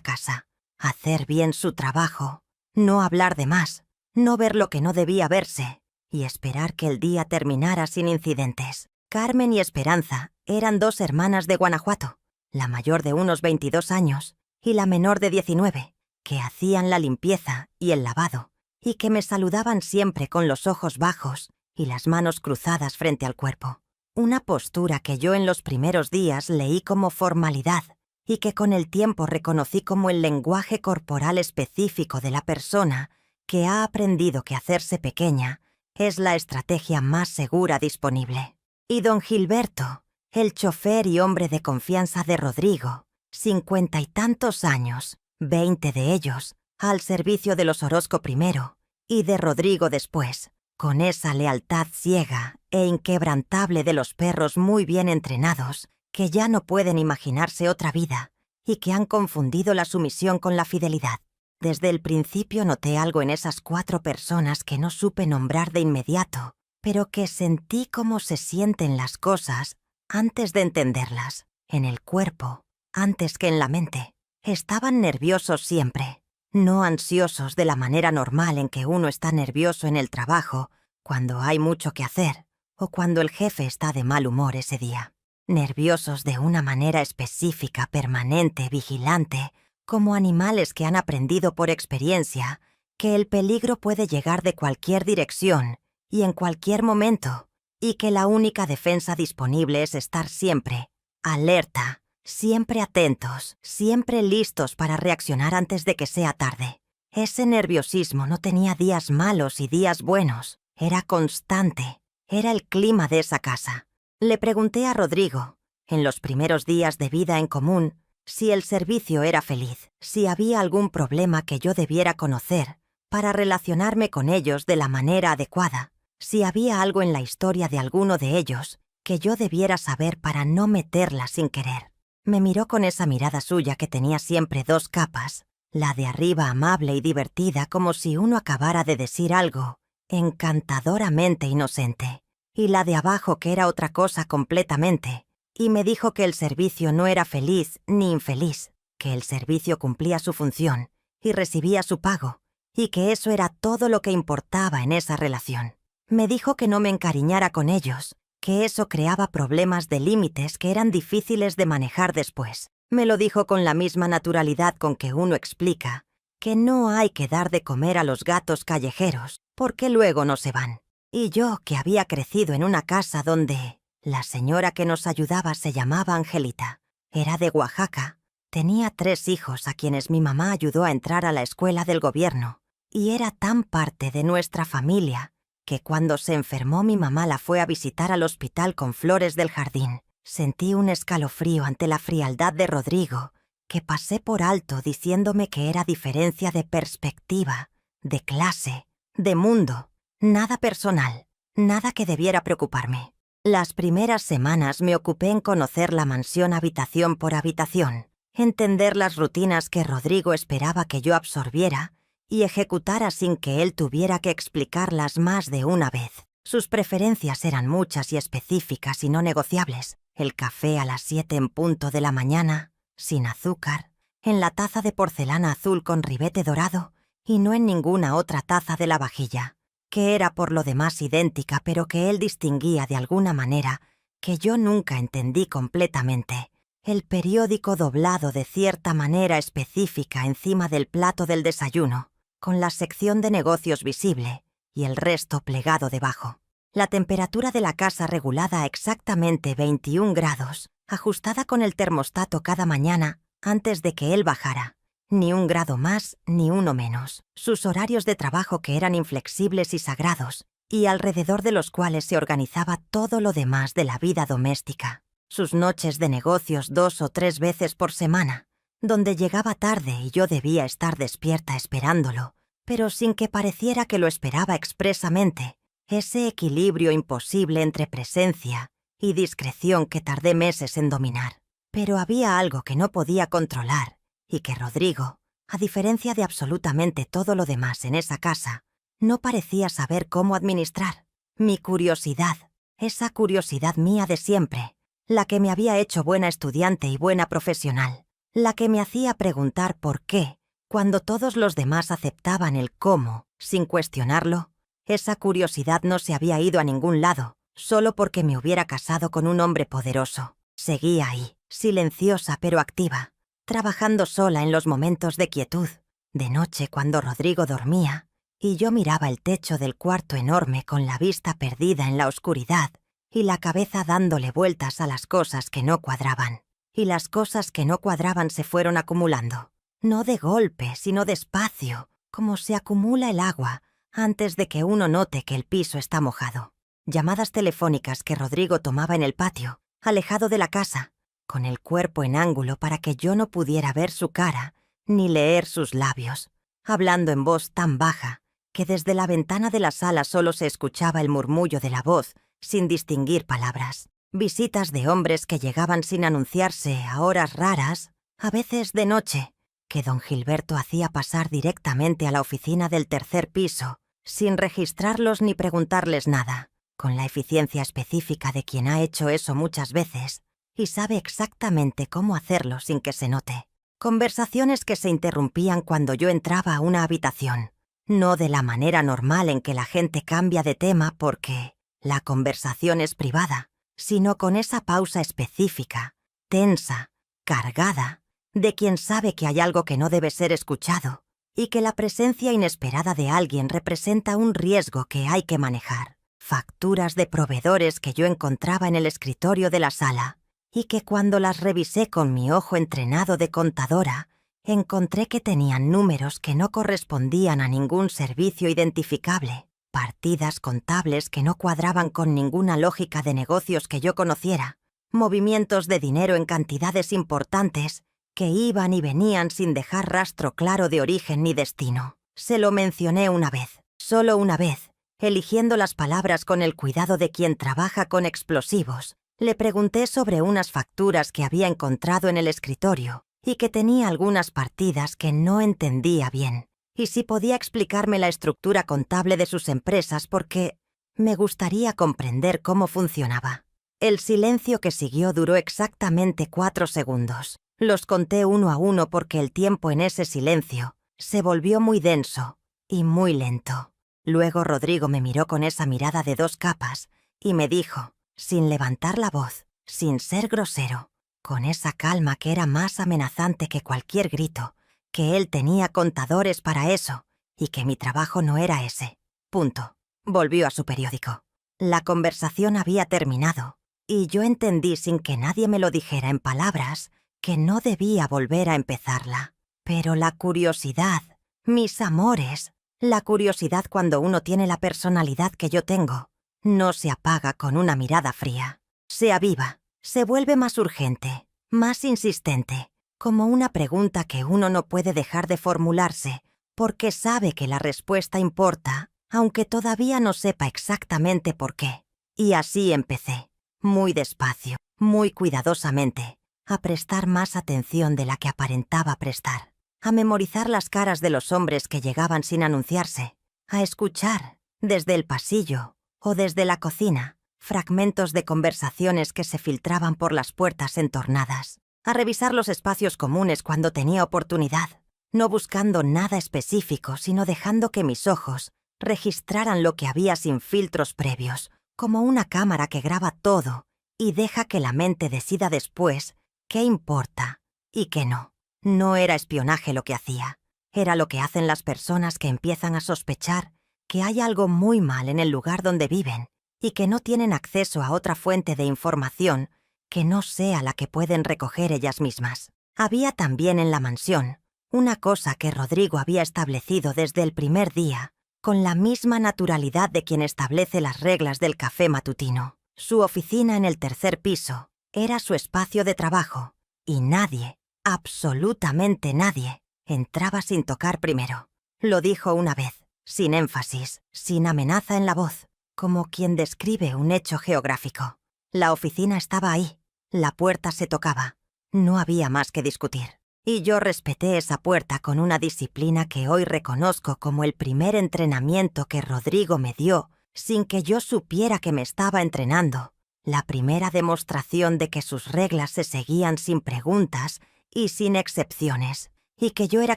casa. Hacer bien su trabajo, no hablar de más, no ver lo que no debía verse y esperar que el día terminara sin incidentes. Carmen y Esperanza eran 2 hermanas de Guanajuato, la mayor de unos 22 años y la menor de 19, que hacían la limpieza y el lavado y que me saludaban siempre con los ojos bajos y las manos cruzadas frente al cuerpo. Una postura que yo en los primeros días leí como formalidad y que con el tiempo reconocí como el lenguaje corporal específico de la persona que ha aprendido que hacerse pequeña es la estrategia más segura disponible. Y don Gilberto, el chofer y hombre de confianza de Rodrigo, 50 y tantos años, 20 de ellos, al servicio de los Orozco primero y de Rodrigo después, con esa lealtad ciega e inquebrantable de los perros muy bien entrenados que ya no pueden imaginarse otra vida y que han confundido la sumisión con la fidelidad. Desde el principio noté algo en esas 4 personas que no supe nombrar de inmediato, pero que sentí cómo se sienten las cosas antes de entenderlas, en el cuerpo, antes que en la mente. Estaban nerviosos siempre, no ansiosos de la manera normal en que uno está nervioso en el trabajo cuando hay mucho que hacer o cuando el jefe está de mal humor ese día. Nerviosos de una manera específica, permanente, vigilante, como animales que han aprendido por experiencia que el peligro puede llegar de cualquier dirección y en cualquier momento, y que la única defensa disponible es estar siempre alerta, siempre atentos, siempre listos para reaccionar antes de que sea tarde. Ese nerviosismo no tenía días malos y días buenos, era constante, era el clima de esa casa. Le pregunté a Rodrigo, en los primeros días de vida en común, si el servicio era feliz, si había algún problema que yo debiera conocer para relacionarme con ellos de la manera adecuada, si había algo en la historia de alguno de ellos que yo debiera saber para no meterla sin querer. Me miró con esa mirada suya que tenía siempre 2 capas, la de arriba amable y divertida como si uno acabara de decir algo encantadoramente inocente, y la de abajo que era otra cosa completamente, y me dijo que el servicio no era feliz ni infeliz, que el servicio cumplía su función y recibía su pago, y que eso era todo lo que importaba en esa relación. Me dijo que no me encariñara con ellos, que eso creaba problemas de límites que eran difíciles de manejar después. Me lo dijo con la misma naturalidad con que uno explica que no hay que dar de comer a los gatos callejeros, porque luego no se van. Y yo, que había crecido en una casa donde la señora que nos ayudaba se llamaba Angelita, era de Oaxaca, tenía 3 hijos a quienes mi mamá ayudó a entrar a la escuela del gobierno, y era tan parte de nuestra familia que cuando se enfermó mi mamá la fue a visitar al hospital con flores del jardín. Sentí un escalofrío ante la frialdad de Rodrigo, que pasé por alto diciéndome que era diferencia de perspectiva, de clase, de mundo, nada personal, nada que debiera preocuparme. Las primeras semanas me ocupé en conocer la mansión habitación por habitación, entender las rutinas que Rodrigo esperaba que yo absorbiera y ejecutara sin que él tuviera que explicarlas más de una vez. Sus preferencias eran muchas y específicas y no negociables. El café a las 7 en punto de la mañana, sin azúcar, en la taza de porcelana azul con ribete dorado y no en ninguna otra taza de la vajilla, que era por lo demás idéntica pero que él distinguía de alguna manera que yo nunca entendí completamente. El periódico doblado de cierta manera específica encima del plato del desayuno, con la sección de negocios visible y el resto plegado debajo. La temperatura de la casa regulada a exactamente 21 grados, ajustada con el termostato cada mañana antes de que él bajara. Ni 1 grado más ni 1 menos. Sus horarios de trabajo que eran inflexibles y sagrados, y alrededor de los cuales se organizaba todo lo demás de la vida doméstica. Sus noches de negocios 2 o 3 veces por semana, donde llegaba tarde y yo debía estar despierta esperándolo, pero sin que pareciera que lo esperaba expresamente. Ese equilibrio imposible entre presencia y discreción que tardé meses en dominar. Pero había algo que no podía controlar y que Rodrigo, a diferencia de absolutamente todo lo demás en esa casa, no parecía saber cómo administrar. Mi curiosidad, esa curiosidad mía de siempre, la que me había hecho buena estudiante y buena profesional, la que me hacía preguntar por qué, cuando todos los demás aceptaban el cómo, sin cuestionarlo. Esa curiosidad no se había ido a ningún lado, solo porque me hubiera casado con un hombre poderoso. Seguía ahí, silenciosa pero activa, trabajando sola en los momentos de quietud, de noche cuando Rodrigo dormía, y yo miraba el techo del cuarto enorme con la vista perdida en la oscuridad y la cabeza dándole vueltas a las cosas que no cuadraban. Y las cosas que no cuadraban se fueron acumulando, no de golpe, sino despacio, como se acumula el agua antes de que uno note que el piso está mojado. Llamadas telefónicas que Rodrigo tomaba en el patio, alejado de la casa, con el cuerpo en ángulo para que yo no pudiera ver su cara ni leer sus labios. hablando en voz tan baja que desde la ventana de la sala solo se escuchaba el murmullo de la voz, sin distinguir palabras. Visitas de hombres que llegaban sin anunciarse a horas raras, a veces de noche, que don Gilberto hacía pasar directamente a la oficina del tercer piso, sin registrarlos ni preguntarles nada, con la eficiencia específica de quien ha hecho eso muchas veces y sabe exactamente cómo hacerlo sin que se note. Conversaciones que se interrumpían cuando yo entraba a una habitación, no de la manera normal en que la gente cambia de tema porque la conversación es privada, sino con esa pausa específica, tensa, cargada, de quien sabe que hay algo que no debe ser escuchado y que la presencia inesperada de alguien representa un riesgo que hay que manejar. Facturas de proveedores que yo encontraba en el escritorio de la sala y que cuando las revisé con mi ojo entrenado de contadora, encontré que tenían números que no correspondían a ningún servicio identificable, partidas contables que no cuadraban con ninguna lógica de negocios que yo conociera, movimientos de dinero en cantidades importantes que iban y venían sin dejar rastro claro de origen ni destino. Se lo mencioné una vez, solo una vez, eligiendo las palabras con el cuidado de quien trabaja con explosivos. Le pregunté sobre unas facturas que había encontrado en el escritorio y que tenía algunas partidas que no entendía bien, y si podía explicarme la estructura contable de sus empresas porque me gustaría comprender cómo funcionaba. El silencio que siguió duró exactamente 4 segundos. Los conté uno a uno porque el tiempo en ese silencio se volvió muy denso y muy lento. Luego Rodrigo me miró con esa mirada de 2 capas y me dijo, sin levantar la voz, sin ser grosero, con esa calma que era más amenazante que cualquier grito, que él tenía contadores para eso y que mi trabajo no era ese. Punto. Volvió a su periódico. La conversación había terminado y yo entendí sin que nadie me lo dijera en palabras que no debía volver a empezarla. Pero la curiosidad, mis amores, la curiosidad cuando uno tiene la personalidad que yo tengo, no se apaga con una mirada fría. Se aviva, se vuelve más urgente, más insistente, como una pregunta que uno no puede dejar de formularse, porque sabe que la respuesta importa, aunque todavía no sepa exactamente por qué. Y así empecé, muy despacio, muy cuidadosamente, a prestar más atención de la que aparentaba prestar, a memorizar las caras de los hombres que llegaban sin anunciarse, a escuchar, desde el pasillo o desde la cocina, fragmentos de conversaciones que se filtraban por las puertas entornadas, a revisar los espacios comunes cuando tenía oportunidad, no buscando nada específico, sino dejando que mis ojos registraran lo que había sin filtros previos, como una cámara que graba todo y deja que la mente decida después qué importa y qué no. No era espionaje lo que hacía, era lo que hacen las personas que empiezan a sospechar que hay algo muy mal en el lugar donde viven y que no tienen acceso a otra fuente de información que no sea la que pueden recoger ellas mismas. Había también en la mansión una cosa que Rodrigo había establecido desde el primer día, con la misma naturalidad de quien establece las reglas del café matutino. Su oficina en el tercer piso era su espacio de trabajo y nadie, absolutamente nadie, entraba sin tocar primero. Lo dijo una vez, sin énfasis, sin amenaza en la voz, como quien describe un hecho geográfico. La oficina estaba ahí, la puerta se tocaba, no había más que discutir. Y yo respeté esa puerta con una disciplina que hoy reconozco como el primer entrenamiento que Rodrigo me dio sin que yo supiera que me estaba entrenando, la primera demostración de que sus reglas se seguían sin preguntas y sin excepciones, y que yo era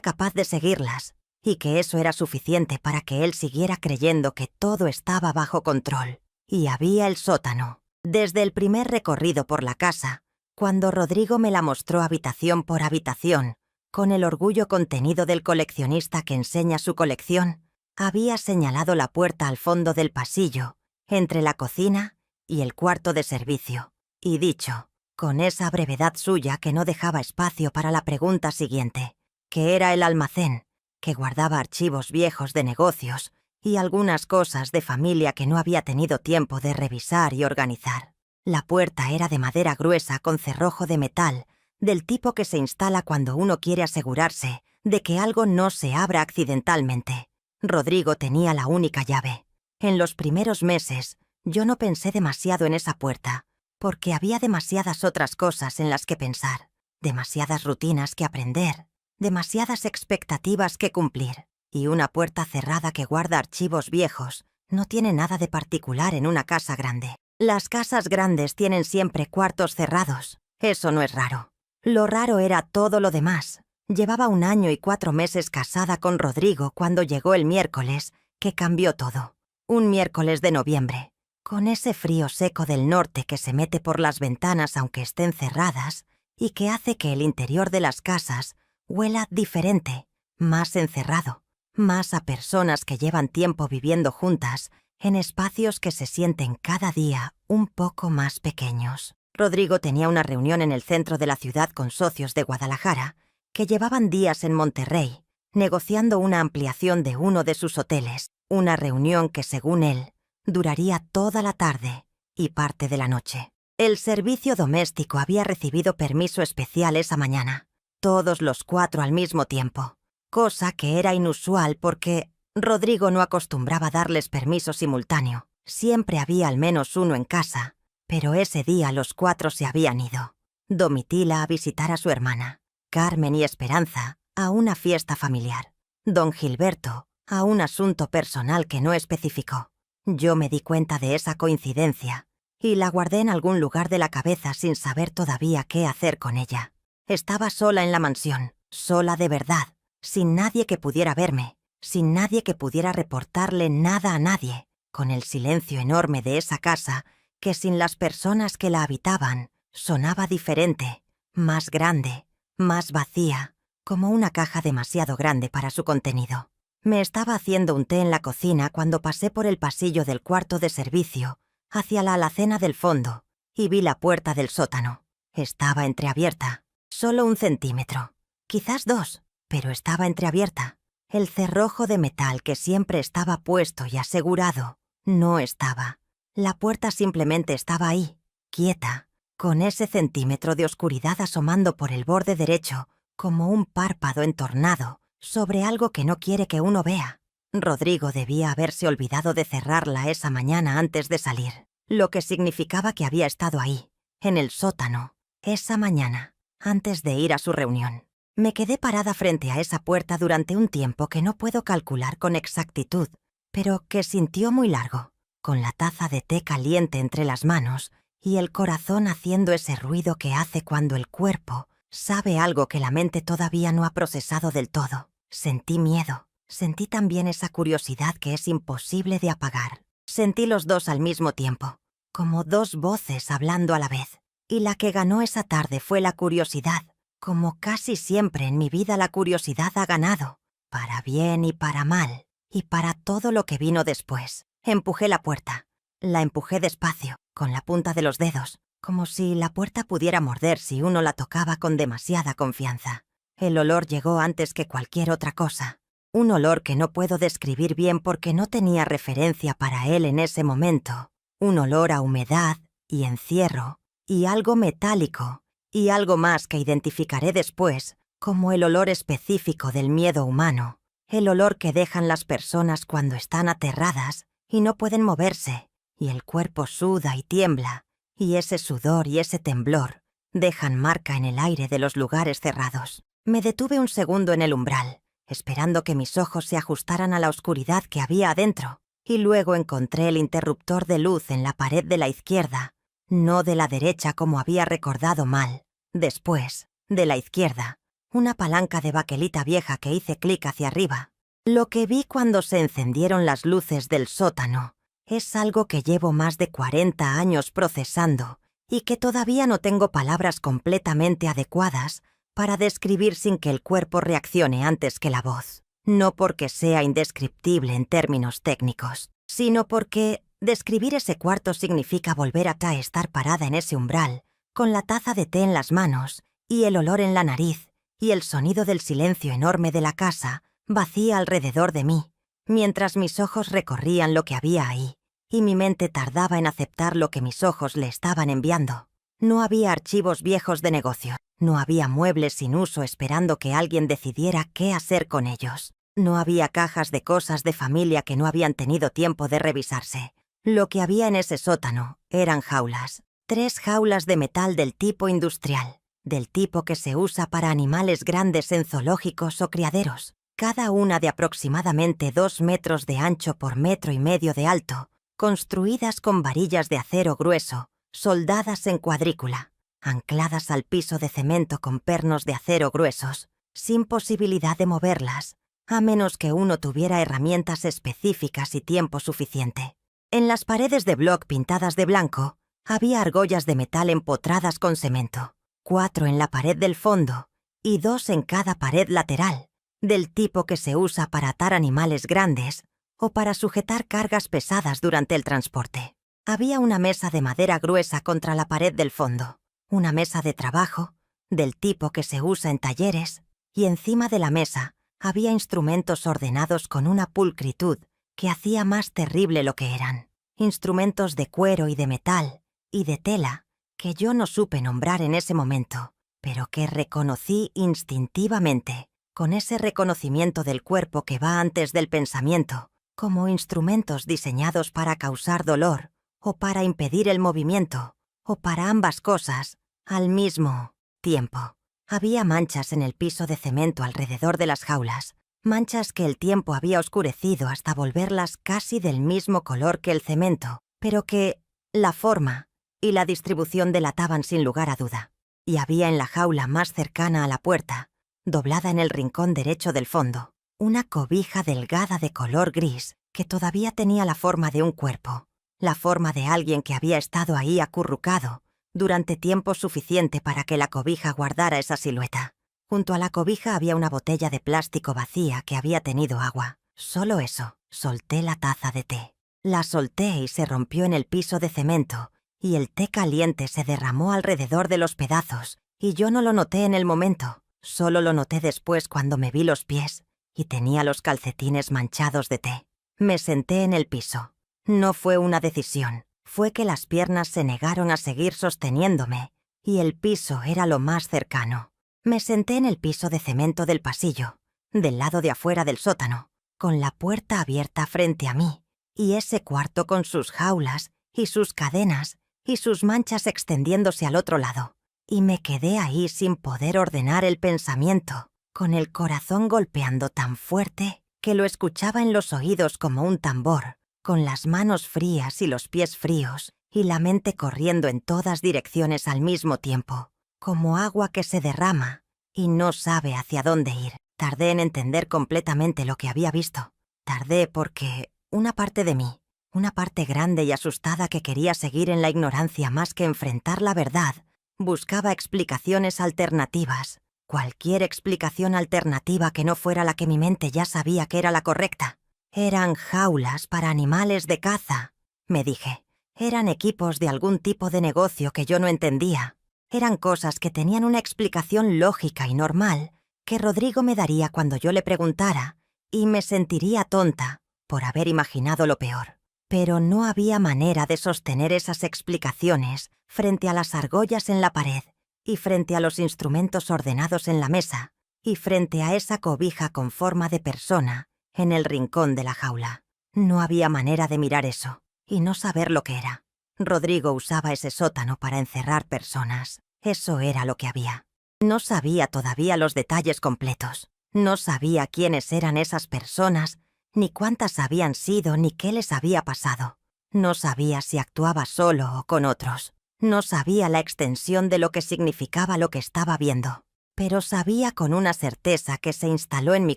capaz de seguirlas, y que eso era suficiente para que él siguiera creyendo que todo estaba bajo control. Y había el sótano. Desde el primer recorrido por la casa, cuando Rodrigo me la mostró habitación por habitación, con el orgullo contenido del coleccionista que enseña su colección, había señalado la puerta al fondo del pasillo, entre la cocina y el cuarto de servicio, y dicho, con esa brevedad suya que no dejaba espacio para la pregunta siguiente, que era el almacén, que guardaba archivos viejos de negocios y algunas cosas de familia que no había tenido tiempo de revisar y organizar. La puerta era de madera gruesa con cerrojo de metal, del tipo que se instala cuando uno quiere asegurarse de que algo no se abra accidentalmente. Rodrigo tenía la única llave. En los primeros meses, yo no pensé demasiado en esa puerta, porque había demasiadas otras cosas en las que pensar, demasiadas rutinas que aprender, demasiadas expectativas que cumplir, y una puerta cerrada que guarda archivos viejos no tiene nada de particular en una casa grande. Las casas grandes tienen siempre cuartos cerrados. Eso no es raro. Lo raro era todo lo demás. Llevaba 1 año y 4 meses casada con Rodrigo cuando llegó el miércoles, que cambió todo. Un miércoles de noviembre, con ese frío seco del norte que se mete por las ventanas aunque estén cerradas y que hace que el interior de las casas huela diferente, más encerrado, más a personas que llevan tiempo viviendo juntas en espacios que se sienten cada día un poco más pequeños. Rodrigo tenía una reunión en el centro de la ciudad con socios de Guadalajara que llevaban días en Monterrey, negociando una ampliación de uno de sus hoteles, una reunión que, según él, duraría toda la tarde y parte de la noche. El servicio doméstico había recibido permiso especial esa mañana, todos los 4 al mismo tiempo, cosa que era inusual porque Rodrigo no acostumbraba darles permiso simultáneo. Siempre había al menos uno en casa, pero ese día los 4 se habían ido. Domitila a visitar a su hermana, Carmen y Esperanza a una fiesta familiar, don Gilberto a un asunto personal que no especificó. Yo me di cuenta de esa coincidencia y la guardé en algún lugar de la cabeza sin saber todavía qué hacer con ella. Estaba sola en la mansión, sola de verdad, sin nadie que pudiera verme, sin nadie que pudiera reportarle nada a nadie, con el silencio enorme de esa casa que sin las personas que la habitaban sonaba diferente, más grande, más vacía, como una caja demasiado grande para su contenido. Me estaba haciendo un té en la cocina cuando pasé por el pasillo del cuarto de servicio hacia la alacena del fondo y vi la puerta del sótano. Estaba entreabierta, solo 1 centímetro, quizás 2, pero estaba entreabierta. El cerrojo de metal que siempre estaba puesto y asegurado no estaba. La puerta simplemente estaba ahí, quieta, con ese centímetro de oscuridad asomando por el borde derecho, como un párpado entornado, sobre algo que no quiere que uno vea. Rodrigo debía haberse olvidado de cerrarla esa mañana antes de salir, lo que significaba que había estado ahí, en el sótano, esa mañana, antes de ir a su reunión. Me quedé parada frente a esa puerta durante un tiempo que no puedo calcular con exactitud, pero que sintió muy largo, con la taza de té caliente entre las manos y el corazón haciendo ese ruido que hace cuando el cuerpo sabe algo que la mente todavía no ha procesado del todo. Sentí miedo, sentí también esa curiosidad que es imposible de apagar. Sentí los dos al mismo tiempo, como 2 voces hablando a la vez, y la que ganó esa tarde fue la curiosidad. Como casi siempre en mi vida la curiosidad ha ganado, para bien y para mal, y para todo lo que vino después. Empujé la puerta. La empujé despacio, con la punta de los dedos, como si la puerta pudiera morder si uno la tocaba con demasiada confianza. El olor llegó antes que cualquier otra cosa. Un olor que no puedo describir bien porque no tenía referencia para él en ese momento. Un olor a humedad y encierro, y algo metálico, y algo más que identificaré después como el olor específico del miedo humano, el olor que dejan las personas cuando están aterradas y no pueden moverse, y el cuerpo suda y tiembla, y ese sudor y ese temblor dejan marca en el aire de los lugares cerrados. Me detuve un segundo en el umbral, esperando que mis ojos se ajustaran a la oscuridad que había adentro, y luego encontré el interruptor de luz en la pared de la izquierda, no de la derecha como había recordado mal. Después, de la izquierda, una palanca de baquelita vieja que hice clic hacia arriba. Lo que vi cuando se encendieron las luces del sótano es algo que llevo más de 40 años procesando y que todavía no tengo palabras completamente adecuadas para describir sin que el cuerpo reaccione antes que la voz. No porque sea indescriptible en términos técnicos, sino porque describir ese cuarto significa volver a estar parada en ese umbral, con la taza de té en las manos y el olor en la nariz y el sonido del silencio enorme de la casa vacía alrededor de mí, mientras mis ojos recorrían lo que había ahí, y mi mente tardaba en aceptar lo que mis ojos le estaban enviando. No había archivos viejos de negocio, No había muebles sin uso esperando que alguien decidiera qué hacer con ellos. No había cajas de cosas de familia que no habían tenido tiempo de revisarse. Lo que había en ese sótano eran jaulas. 3 jaulas de metal del tipo industrial, del tipo que se usa para animales grandes en zoológicos o criaderos, cada una de aproximadamente 2 metros de ancho por 1,5 metros de alto, construidas con varillas de acero grueso, soldadas en cuadrícula, ancladas al piso de cemento con pernos de acero gruesos, sin posibilidad de moverlas, a menos que uno tuviera herramientas específicas y tiempo suficiente. En las paredes de bloc pintadas de blanco, había argollas de metal empotradas con cemento, 4 en la pared del fondo y 2 en cada pared lateral, del tipo que se usa para atar animales grandes o para sujetar cargas pesadas durante el transporte. Había una mesa de madera gruesa contra la pared del fondo, una mesa de trabajo, del tipo que se usa en talleres, y encima de la mesa había instrumentos ordenados con una pulcritud que hacía más terrible lo que eran. Instrumentos de cuero y de metal y de tela que yo no supe nombrar en ese momento, pero que reconocí instintivamente, con ese reconocimiento del cuerpo que va antes del pensamiento, como instrumentos diseñados para causar dolor o para impedir el movimiento, o para ambas cosas al mismo tiempo. Había manchas en el piso de cemento alrededor de las jaulas, manchas que el tiempo había oscurecido hasta volverlas casi del mismo color que el cemento, pero que la forma y la distribución delataban sin lugar a duda. Y había en la jaula más cercana a la puerta, doblada en el rincón derecho del fondo, una cobija delgada de color gris que todavía tenía la forma de un cuerpo, la forma de alguien que había estado ahí acurrucado durante tiempo suficiente para que la cobija guardara esa silueta. Junto a la cobija había una botella de plástico vacía que había tenido agua. Solo eso. Solté la taza de té. La solté y se rompió en el piso de cemento, y el té caliente se derramó alrededor de los pedazos, y yo no lo noté en el momento. Solo lo noté después cuando me vi los pies, y tenía los calcetines manchados de té. Me senté en el piso. No fue una decisión. Fue que las piernas se negaron a seguir sosteniéndome, y el piso era lo más cercano. Me senté en el piso de cemento del pasillo, del lado de afuera del sótano, con la puerta abierta frente a mí, y ese cuarto con sus jaulas, y sus cadenas, y sus manchas extendiéndose al otro lado. Y me quedé ahí sin poder ordenar el pensamiento, con el corazón golpeando tan fuerte que lo escuchaba en los oídos como un tambor, con las manos frías y los pies fríos, y la mente corriendo en todas direcciones al mismo tiempo, como agua que se derrama y no sabe hacia dónde ir. Tardé en entender completamente lo que había visto. Tardé porque una parte de mí, una parte grande y asustada que quería seguir en la ignorancia más que enfrentar la verdad, buscaba explicaciones alternativas, cualquier explicación alternativa que no fuera la que mi mente ya sabía que era la correcta. Eran jaulas para animales de caza, me dije. Eran equipos de algún tipo de negocio que yo no entendía. Eran cosas que tenían una explicación lógica y normal que Rodrigo me daría cuando yo le preguntara, y me sentiría tonta por haber imaginado lo peor. Pero no había manera de sostener esas explicaciones frente a las argollas en la pared, y frente a los instrumentos ordenados en la mesa, y frente a esa cobija con forma de persona en el rincón de la jaula. No había manera de mirar eso y no saber lo que era. Rodrigo usaba ese sótano para encerrar personas. Eso era lo que había. No sabía todavía los detalles completos. No sabía quiénes eran esas personas, ni cuántas habían sido, ni qué les había pasado. No sabía si actuaba solo o con otros. No sabía la extensión de lo que significaba lo que estaba viendo. Pero sabía con una certeza que se instaló en mi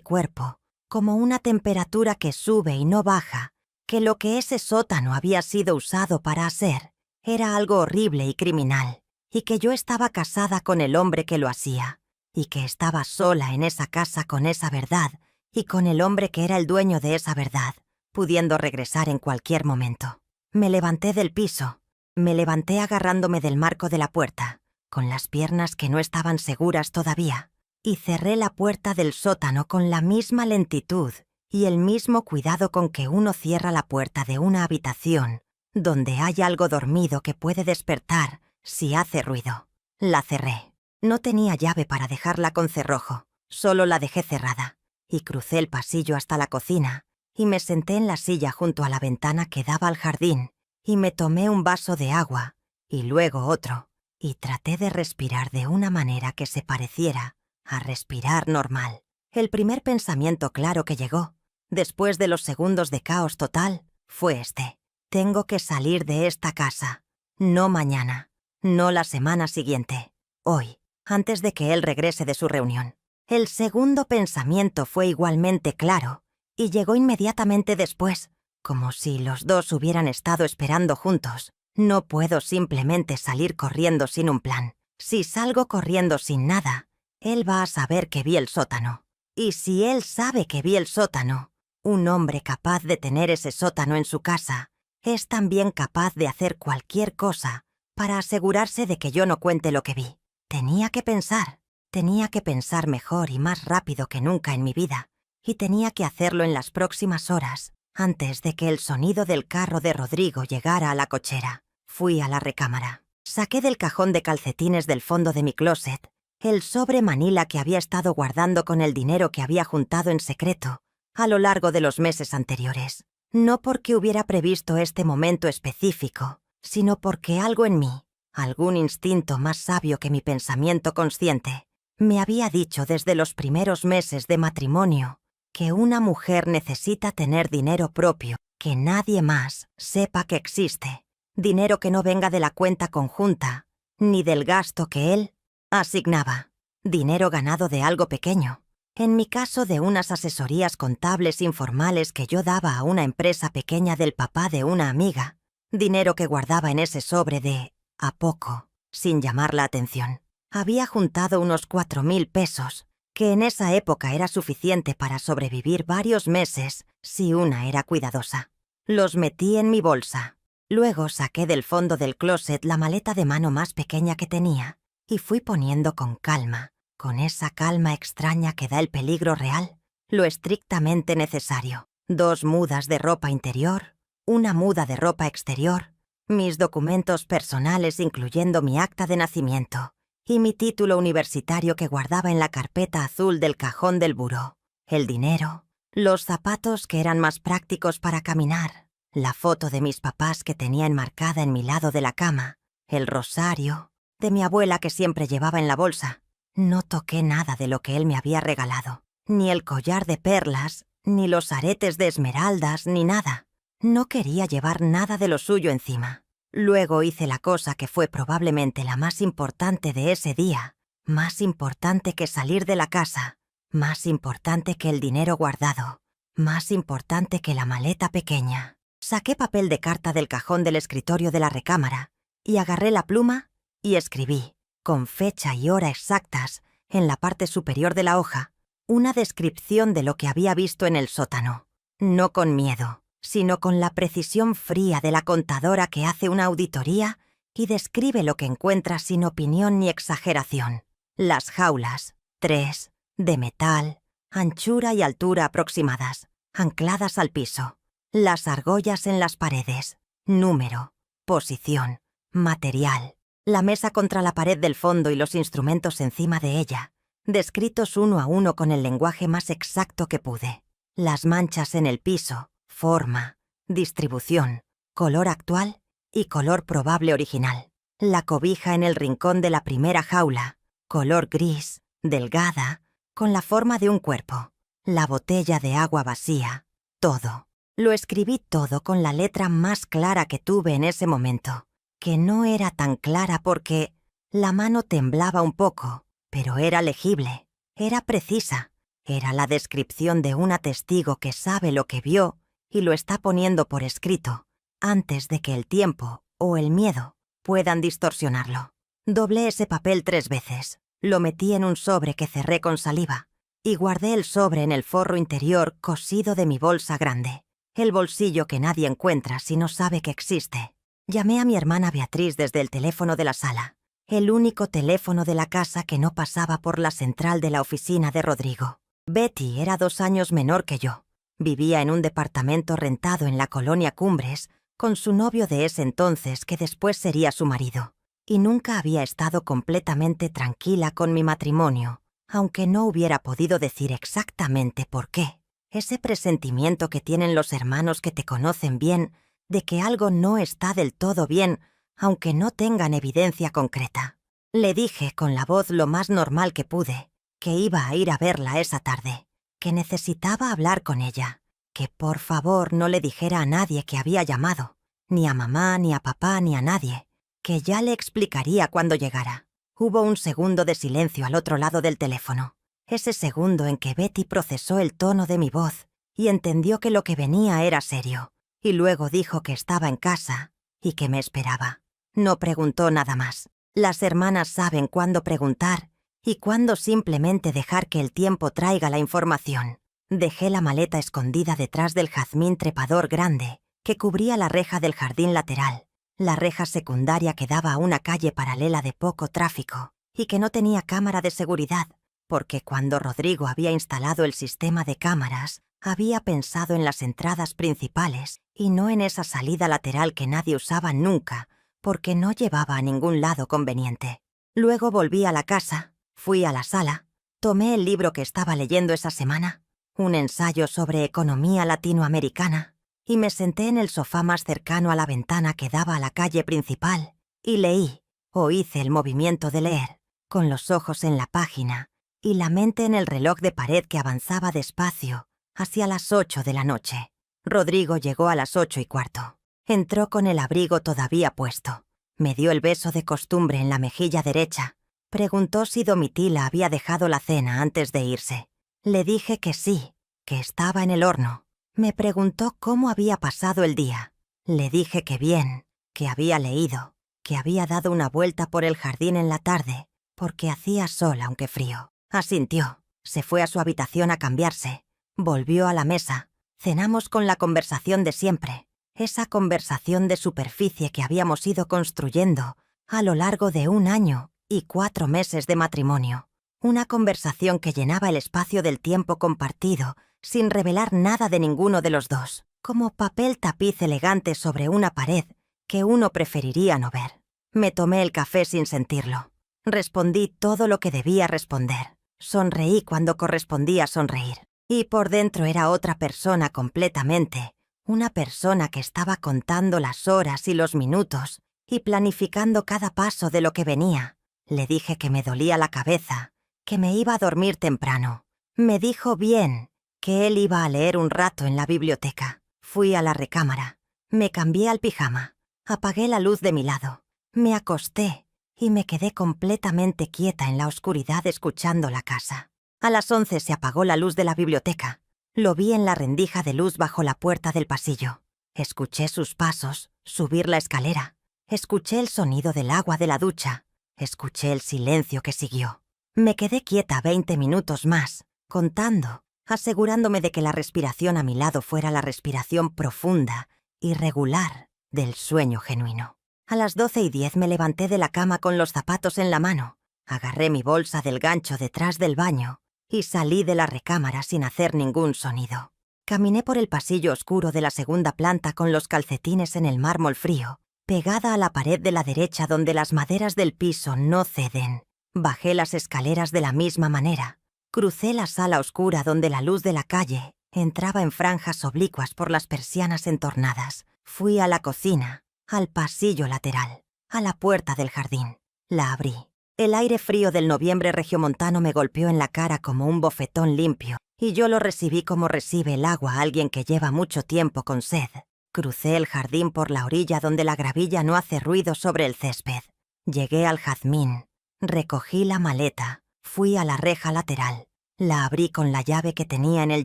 cuerpo, como una temperatura que sube y no baja, que lo que ese sótano había sido usado para hacer era algo horrible y criminal, y que yo estaba casada con el hombre que lo hacía, y que estaba sola en esa casa con esa verdad, y con el hombre que era el dueño de esa verdad, pudiendo regresar en cualquier momento. Me levanté del piso, me levanté agarrándome del marco de la puerta, con las piernas que no estaban seguras todavía, y cerré la puerta del sótano con la misma lentitud y el mismo cuidado con que uno cierra la puerta de una habitación donde hay algo dormido que puede despertar si hace ruido. La cerré. No tenía llave para dejarla con cerrojo, solo la dejé cerrada, y crucé el pasillo hasta la cocina, y me senté en la silla junto a la ventana que daba al jardín, y me tomé un vaso de agua, y luego otro, y traté de respirar de una manera que se pareciera a respirar normal. El primer pensamiento claro que llegó, después de los segundos de caos total, fue este: tengo que salir de esta casa. No mañana, no la semana siguiente, hoy, antes de que él regrese de su reunión. El segundo pensamiento fue igualmente claro, y llegó inmediatamente después, como si los dos hubieran estado esperando juntos. No puedo simplemente salir corriendo sin un plan. Si salgo corriendo sin nada, él va a saber que vi el sótano. Y si él sabe que vi el sótano, un hombre capaz de tener ese sótano en su casa es también capaz de hacer cualquier cosa para asegurarse de que yo no cuente lo que vi. Tenía que pensar mejor y más rápido que nunca en mi vida, y tenía que hacerlo en las próximas horas, antes de que el sonido del carro de Rodrigo llegara a la cochera. Fui a la recámara. Saqué del cajón de calcetines del fondo de mi closet el sobre manila que había estado guardando con el dinero que había juntado en secreto a lo largo de los meses anteriores. No porque hubiera previsto este momento específico, sino porque algo en mí, algún instinto más sabio que mi pensamiento consciente, me había dicho desde los primeros meses de matrimonio que una mujer necesita tener dinero propio, que nadie más sepa que existe, dinero que no venga de la cuenta conjunta, ni del gasto que él asignaba, dinero ganado de algo pequeño. En mi caso, de unas asesorías contables informales que yo daba a una empresa pequeña del papá de una amiga, dinero que guardaba en ese sobre de a poco, sin llamar la atención. Había juntado unos 4.000 pesos, que en esa época era suficiente para sobrevivir varios meses si una era cuidadosa. Los metí en mi bolsa. Luego saqué del fondo del closet la maleta de mano más pequeña que tenía y fui poniendo con calma, con esa calma extraña que da el peligro real, lo estrictamente necesario. 2 mudas de ropa interior, una muda de ropa exterior, mis documentos personales incluyendo mi acta de nacimiento y mi título universitario que guardaba en la carpeta azul del cajón del buró, el dinero, los zapatos que eran más prácticos para caminar, la foto de mis papás que tenía enmarcada en mi lado de la cama, el rosario de mi abuela que siempre llevaba en la bolsa. No toqué nada de lo que él me había regalado, ni el collar de perlas, ni los aretes de esmeraldas, ni nada. No quería llevar nada de lo suyo encima. Luego hice la cosa que fue probablemente la más importante de ese día, más importante que salir de la casa, más importante que el dinero guardado, más importante que la maleta pequeña. Saqué papel de carta del cajón del escritorio de la recámara y agarré la pluma y escribí, con fecha y hora exactas, en la parte superior de la hoja, una descripción de lo que había visto en el sótano. No con miedo, sino con la precisión fría de la contadora que hace una auditoría y describe lo que encuentra sin opinión ni exageración. Las jaulas, 3, de metal, anchura y altura aproximadas, ancladas al piso. Las argollas en las paredes, número, posición, material. La mesa contra la pared del fondo y los instrumentos encima de ella, descritos uno a uno con el lenguaje más exacto que pude. Las manchas en el piso, forma, distribución, color actual y color probable original. La cobija en el rincón de la primera jaula, color gris, delgada, con la forma de un cuerpo. La botella de agua vacía, todo. Lo escribí todo con la letra más clara que tuve en ese momento, que no era tan clara porque la mano temblaba un poco, pero era legible, era precisa. Era la descripción de una testigo que sabe lo que vio y lo está poniendo por escrito, antes de que el tiempo o el miedo puedan distorsionarlo. Doblé ese papel 3 veces, lo metí en un sobre que cerré con saliva y guardé el sobre en el forro interior cosido de mi bolsa grande, el bolsillo que nadie encuentra si no sabe que existe. Llamé a mi hermana Beatriz desde el teléfono de la sala, el único teléfono de la casa que no pasaba por la central de la oficina de Rodrigo. Betty era 2 años menor que yo. Vivía en un departamento rentado en la colonia Cumbres con su novio de ese entonces que después sería su marido. y nunca había estado completamente tranquila con mi matrimonio, aunque no hubiera podido decir exactamente por qué. Ese presentimiento que tienen los hermanos que te conocen bien de que algo no está del todo bien, aunque no tengan evidencia concreta. Le dije con la voz lo más normal que pude, que iba a ir a verla esa tarde, que necesitaba hablar con ella, que por favor no le dijera a nadie que había llamado, ni a mamá, ni a papá, ni a nadie, que ya le explicaría cuando llegara. Hubo un segundo de silencio al otro lado del teléfono, ese segundo en que Betty procesó el tono de mi voz y entendió que lo que venía era serio, y luego dijo que estaba en casa y que me esperaba. No preguntó nada más. Las hermanas saben cuándo preguntar y cuándo simplemente dejar que el tiempo traiga la información. Dejé la maleta escondida detrás del jazmín trepador grande que cubría la reja del jardín lateral, la reja secundaria que daba a una calle paralela de poco tráfico y que no tenía cámara de seguridad, porque cuando Rodrigo había instalado el sistema de cámaras, había pensado en las entradas principales y no en esa salida lateral que nadie usaba nunca, porque no llevaba a ningún lado conveniente. Luego volví a la casa, fui a la sala, tomé el libro que estaba leyendo esa semana, un ensayo sobre economía latinoamericana, y me senté en el sofá más cercano a la ventana que daba a la calle principal, y leí, o hice el movimiento de leer, con los ojos en la página y la mente en el reloj de pared que avanzaba despacio hacia las 8 de la noche. Rodrigo llegó a las 8:15. Entró con el abrigo todavía puesto. Me dio el beso de costumbre en la mejilla derecha. Preguntó si Domitila había dejado la cena antes de irse. Le dije que sí, que estaba en el horno. Me preguntó cómo había pasado el día. Le dije que bien, que había leído, que había dado una vuelta por el jardín en la tarde, porque hacía sol aunque frío. Asintió. Se fue a su habitación a cambiarse. Volvió a la mesa. Cenamos con la conversación de siempre. Esa conversación de superficie que habíamos ido construyendo a lo largo de 1 año y 4 meses de matrimonio. Una conversación que llenaba el espacio del tiempo compartido sin revelar nada de ninguno de los dos, como papel tapiz elegante sobre una pared que uno preferiría no ver. Me tomé el café sin sentirlo. Respondí todo lo que debía responder. Sonreí cuando correspondía sonreír. Y por dentro era otra persona completamente. Una persona que estaba contando las horas y los minutos y planificando cada paso de lo que venía. Le dije que me dolía la cabeza, que me iba a dormir temprano. Me dijo bien, que él iba a leer un rato en la biblioteca. Fui a la recámara. Me cambié al pijama. Apagué la luz de mi lado. Me acosté y me quedé completamente quieta en la oscuridad escuchando la casa. A las 11 se apagó la luz de la biblioteca. Lo vi en la rendija de luz bajo la puerta del pasillo. Escuché sus pasos subir la escalera. Escuché el sonido del agua de la ducha. Escuché el silencio que siguió. Me quedé quieta 20 minutos más, contando, asegurándome de que la respiración a mi lado fuera la respiración profunda y regular del sueño genuino. A las 12:10 me levanté de la cama con los zapatos en la mano, agarré mi bolsa del gancho detrás del baño y salí de la recámara sin hacer ningún sonido. Caminé por el pasillo oscuro de la segunda planta con los calcetines en el mármol frío, pegada a la pared de la derecha donde las maderas del piso no ceden. Bajé las escaleras de la misma manera. Crucé la sala oscura donde la luz de la calle entraba en franjas oblicuas por las persianas entornadas. Fui a la cocina, al pasillo lateral, a la puerta del jardín. La abrí. El aire frío del noviembre regiomontano me golpeó en la cara como un bofetón limpio, y yo lo recibí como recibe el agua a alguien que lleva mucho tiempo con sed. Crucé el jardín por la orilla donde la gravilla no hace ruido sobre el césped. Llegué al jazmín. Recogí la maleta. Fui a la reja lateral. La abrí con la llave que tenía en el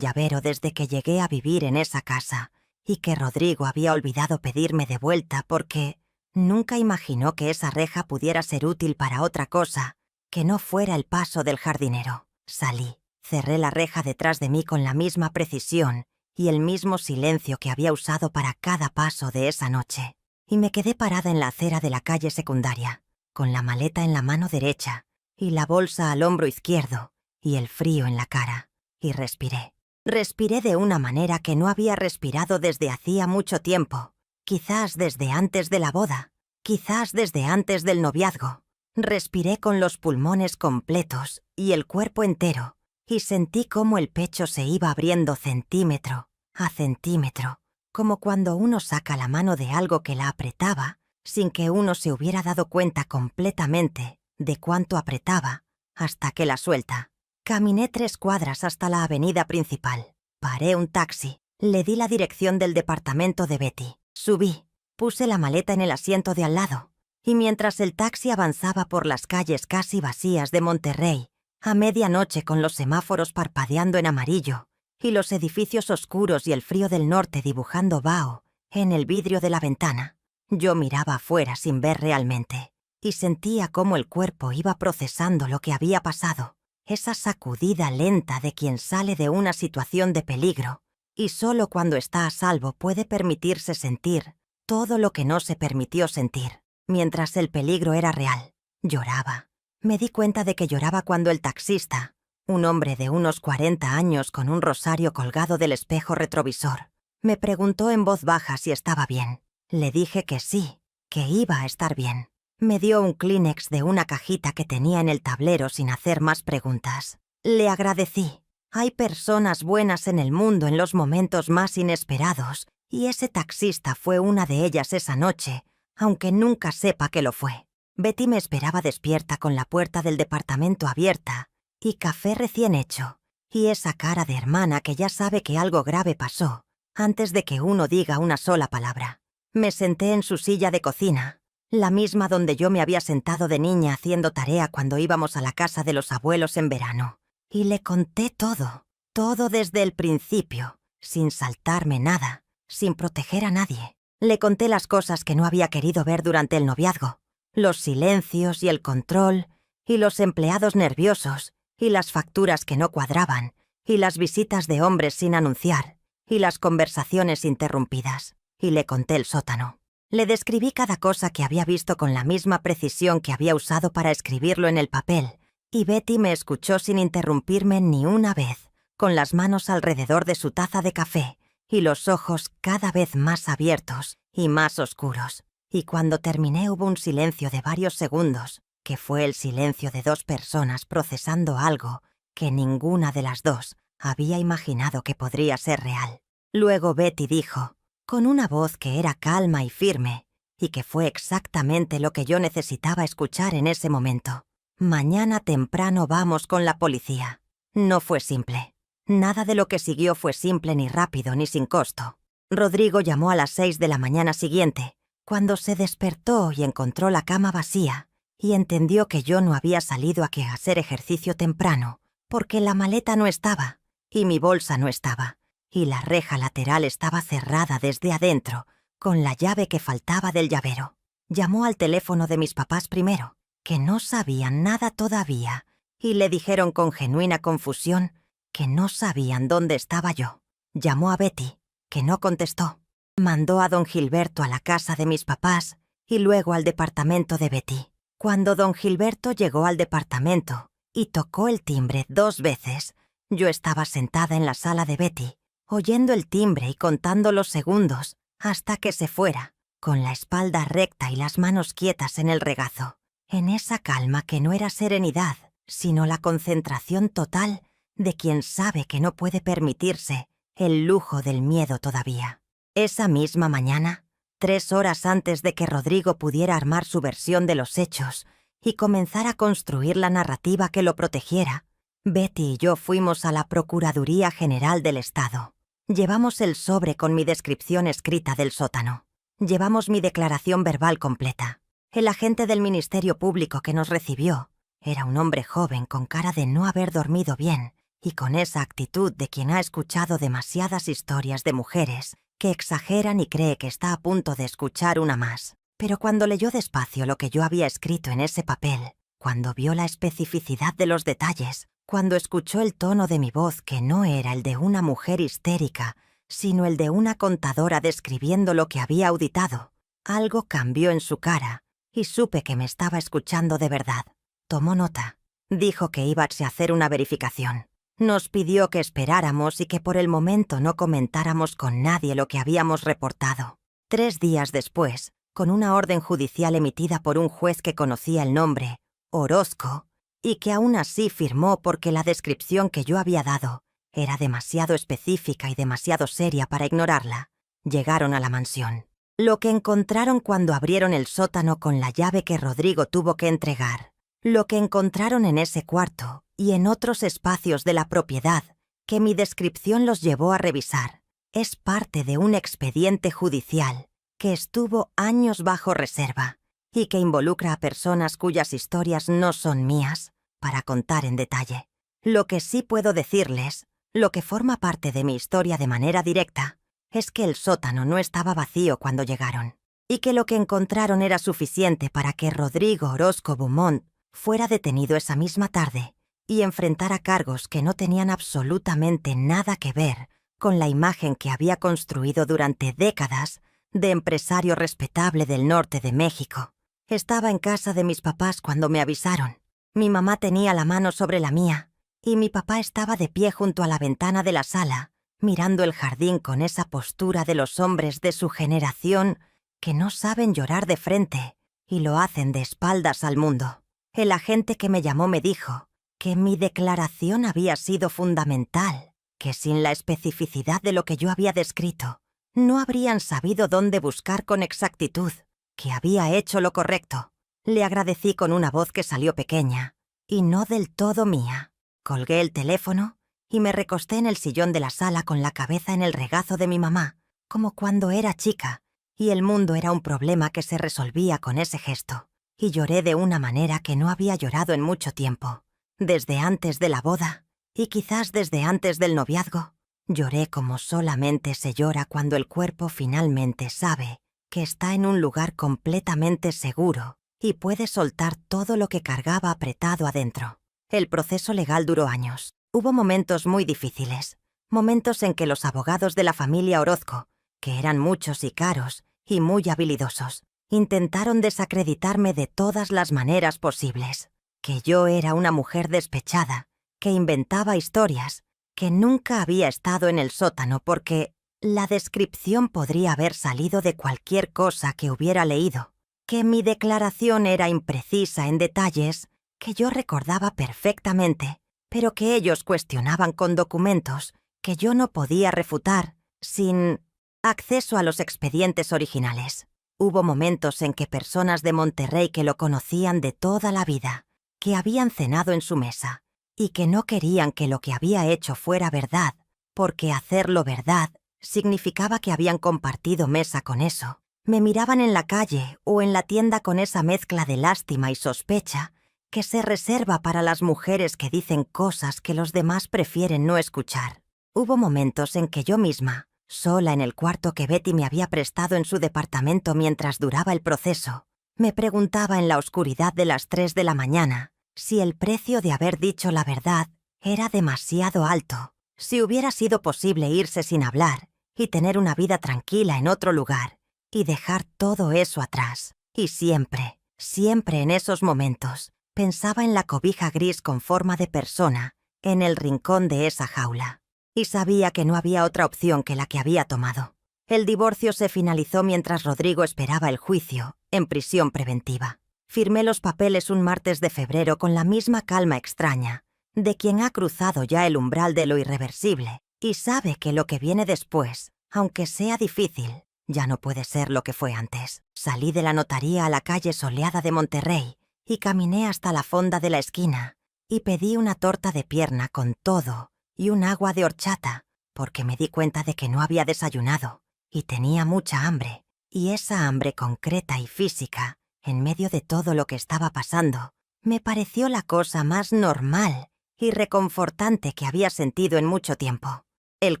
llavero desde que llegué a vivir en esa casa, y que Rodrigo había olvidado pedirme de vuelta porque nunca imaginó que esa reja pudiera ser útil para otra cosa que no fuera el paso del jardinero. Salí. Cerré la reja detrás de mí con la misma precisión y el mismo silencio que había usado para cada paso de esa noche, y me quedé parada en la acera de la calle secundaria, con la maleta en la mano derecha y la bolsa al hombro izquierdo y el frío en la cara, y respiré. Respiré de una manera que no había respirado desde hacía mucho tiempo, quizás desde antes de la boda. quizás desde antes del noviazgo. Respiré con los pulmones completos y el cuerpo entero, y sentí cómo el pecho se iba abriendo centímetro a centímetro, como cuando uno saca la mano de algo que la apretaba, sin que uno se hubiera dado cuenta completamente de cuánto apretaba, hasta que la suelta. Caminé 3 cuadras hasta la avenida principal. Paré un taxi. Le di la dirección del departamento de Betty. Subí. Puse la maleta en el asiento de al lado. Y mientras el taxi avanzaba por las calles casi vacías de Monterrey, a medianoche con los semáforos parpadeando en amarillo, y los edificios oscuros y el frío del norte dibujando vaho en el vidrio de la ventana, yo miraba afuera sin ver realmente, y sentía cómo el cuerpo iba procesando lo que había pasado, esa sacudida lenta de quien sale de una situación de peligro, y solo cuando está a salvo puede permitirse sentir todo lo que no se permitió sentir, mientras el peligro era real. Lloraba. Me di cuenta de que lloraba cuando el taxista, un hombre de unos 40 años con un rosario colgado del espejo retrovisor, me preguntó en voz baja si estaba bien. Le dije que sí, que iba a estar bien. Me dio un Kleenex de una cajita que tenía en el tablero sin hacer más preguntas. Le agradecí. Hay personas buenas en el mundo en los momentos más inesperados, y ese taxista fue una de ellas esa noche, aunque nunca sepa que lo fue. Betty me esperaba despierta con la puerta del departamento abierta y café recién hecho, y esa cara de hermana que ya sabe que algo grave pasó antes de que uno diga una sola palabra. Me senté en su silla de cocina, la misma donde yo me había sentado de niña haciendo tarea cuando íbamos a la casa de los abuelos en verano, y le conté todo, todo desde el principio, sin saltarme nada, sin proteger a nadie. Le conté las cosas que no había querido ver durante el noviazgo, los silencios y el control, y los empleados nerviosos, y las facturas que no cuadraban, y las visitas de hombres sin anunciar, y las conversaciones interrumpidas. Y le conté el sótano. Le describí cada cosa que había visto con la misma precisión que había usado para escribirlo en el papel, y Betty me escuchó sin interrumpirme ni una vez, con las manos alrededor de su taza de café, y los ojos cada vez más abiertos y más oscuros. Y cuando terminé hubo un silencio de varios segundos, que fue el silencio de 2 personas procesando algo que ninguna de las dos había imaginado que podría ser real. Luego Betty dijo, con una voz que era calma y firme, y que fue exactamente lo que yo necesitaba escuchar en ese momento: mañana temprano vamos con la policía. No fue simple. Nada de lo que siguió fue simple, ni rápido, ni sin costo. Rodrigo llamó a las 6 de la mañana siguiente, cuando se despertó y encontró la cama vacía, y entendió que yo no había salido a hacer ejercicio temprano, porque la maleta no estaba, y mi bolsa no estaba, y la reja lateral estaba cerrada desde adentro, con la llave que faltaba del llavero. Llamó al teléfono de mis papás primero, que no sabían nada todavía, y le dijeron con genuina confusión que no sabían dónde estaba yo. Llamó a Betty, que no contestó. Mandó a don Gilberto a la casa de mis papás y luego al departamento de Betty. Cuando don Gilberto llegó al departamento y tocó el timbre 2 veces, yo estaba sentada en la sala de Betty, oyendo el timbre y contando los segundos hasta que se fuera, con la espalda recta y las manos quietas en el regazo, en esa calma que no era serenidad, sino la concentración total de quien sabe que no puede permitirse el lujo del miedo todavía. Esa misma mañana, 3 horas antes de que Rodrigo pudiera armar su versión de los hechos y comenzar a construir la narrativa que lo protegiera, Betty y yo fuimos a la Procuraduría General del Estado. Llevamos el sobre con mi descripción escrita del sótano. Llevamos mi declaración verbal completa. El agente del Ministerio Público que nos recibió era un hombre joven con cara de no haber dormido bien y con esa actitud de quien ha escuchado demasiadas historias de mujeres que exageran y cree que está a punto de escuchar una más. Pero cuando leyó despacio lo que yo había escrito en ese papel, cuando vio la especificidad de los detalles, cuando escuchó el tono de mi voz que no era el de una mujer histérica, sino el de una contadora describiendo lo que había auditado, algo cambió en su cara y supe que me estaba escuchando de verdad. Tomó nota. Dijo que iba a hacer una verificación. Nos pidió que esperáramos y que por el momento no comentáramos con nadie lo que habíamos reportado. 3 días después, con una orden judicial emitida por un juez que conocía el nombre, Orozco, y que aún así firmó porque la descripción que yo había dado era demasiado específica y demasiado seria para ignorarla. Llegaron a la mansión. Lo que encontraron cuando abrieron el sótano con la llave que Rodrigo tuvo que entregar. Lo que encontraron en ese cuarto y en otros espacios de la propiedad que mi descripción los llevó a revisar es parte de un expediente judicial que estuvo años bajo reserva y que involucra a personas cuyas historias no son mías para contar en detalle. Lo que sí puedo decirles, lo que forma parte de mi historia de manera directa, es que el sótano no estaba vacío cuando llegaron y que lo que encontraron era suficiente para que Rodrigo Orozco Beaumont fuera detenido esa misma tarde y enfrentara cargos que no tenían absolutamente nada que ver con la imagen que había construido durante décadas de empresario respetable del norte de México. Estaba en casa de mis papás cuando me avisaron. Mi mamá tenía la mano sobre la mía y mi papá estaba de pie junto a la ventana de la sala, mirando el jardín con esa postura de los hombres de su generación que no saben llorar de frente y lo hacen de espaldas al mundo. El agente que me llamó me dijo que mi declaración había sido fundamental, que sin la especificidad de lo que yo había descrito, no habrían sabido dónde buscar con exactitud, que había hecho lo correcto. Le agradecí con una voz que salió pequeña y no del todo mía. Colgué el teléfono y me recosté en el sillón de la sala con la cabeza en el regazo de mi mamá, como cuando era chica, y el mundo era un problema que se resolvía con ese gesto. Y lloré de una manera que no había llorado en mucho tiempo. Desde antes de la boda, y quizás desde antes del noviazgo, lloré como solamente se llora cuando el cuerpo finalmente sabe que está en un lugar completamente seguro y puede soltar todo lo que cargaba apretado adentro. El proceso legal duró años. Hubo momentos muy difíciles, momentos en que los abogados de la familia Orozco, que eran muchos y caros y muy habilidosos, intentaron desacreditarme de todas las maneras posibles, que yo era una mujer despechada, que inventaba historias, que nunca había estado en el sótano porque la descripción podría haber salido de cualquier cosa que hubiera leído, que mi declaración era imprecisa en detalles que yo recordaba perfectamente, pero que ellos cuestionaban con documentos que yo no podía refutar sin acceso a los expedientes originales. Hubo momentos en que personas de Monterrey que lo conocían de toda la vida, que habían cenado en su mesa y que no querían que lo que había hecho fuera verdad, porque hacerlo verdad significaba que habían compartido mesa con eso. Me miraban en la calle o en la tienda con esa mezcla de lástima y sospecha que se reserva para las mujeres que dicen cosas que los demás prefieren no escuchar. Hubo momentos en que yo misma, sola en el cuarto que Betty me había prestado en su departamento mientras duraba el proceso, me preguntaba en la oscuridad de las 3 de la mañana si el precio de haber dicho la verdad era demasiado alto, si hubiera sido posible irse sin hablar y tener una vida tranquila en otro lugar y dejar todo eso atrás. Y siempre, siempre en esos momentos, pensaba en la cobija gris con forma de persona en el rincón de esa jaula. Y sabía que no había otra opción que la que había tomado. El divorcio se finalizó mientras Rodrigo esperaba el juicio, en prisión preventiva. Firmé los papeles un martes de febrero con la misma calma extraña de quien ha cruzado ya el umbral de lo irreversible y sabe que lo que viene después, aunque sea difícil, ya no puede ser lo que fue antes. Salí de la notaría a la calle soleada de Monterrey y caminé hasta la fonda de la esquina y pedí una torta de pierna con todo y un agua de horchata, porque me di cuenta de que no había desayunado y tenía mucha hambre, y esa hambre concreta y física, en medio de todo lo que estaba pasando, me pareció la cosa más normal y reconfortante que había sentido en mucho tiempo. El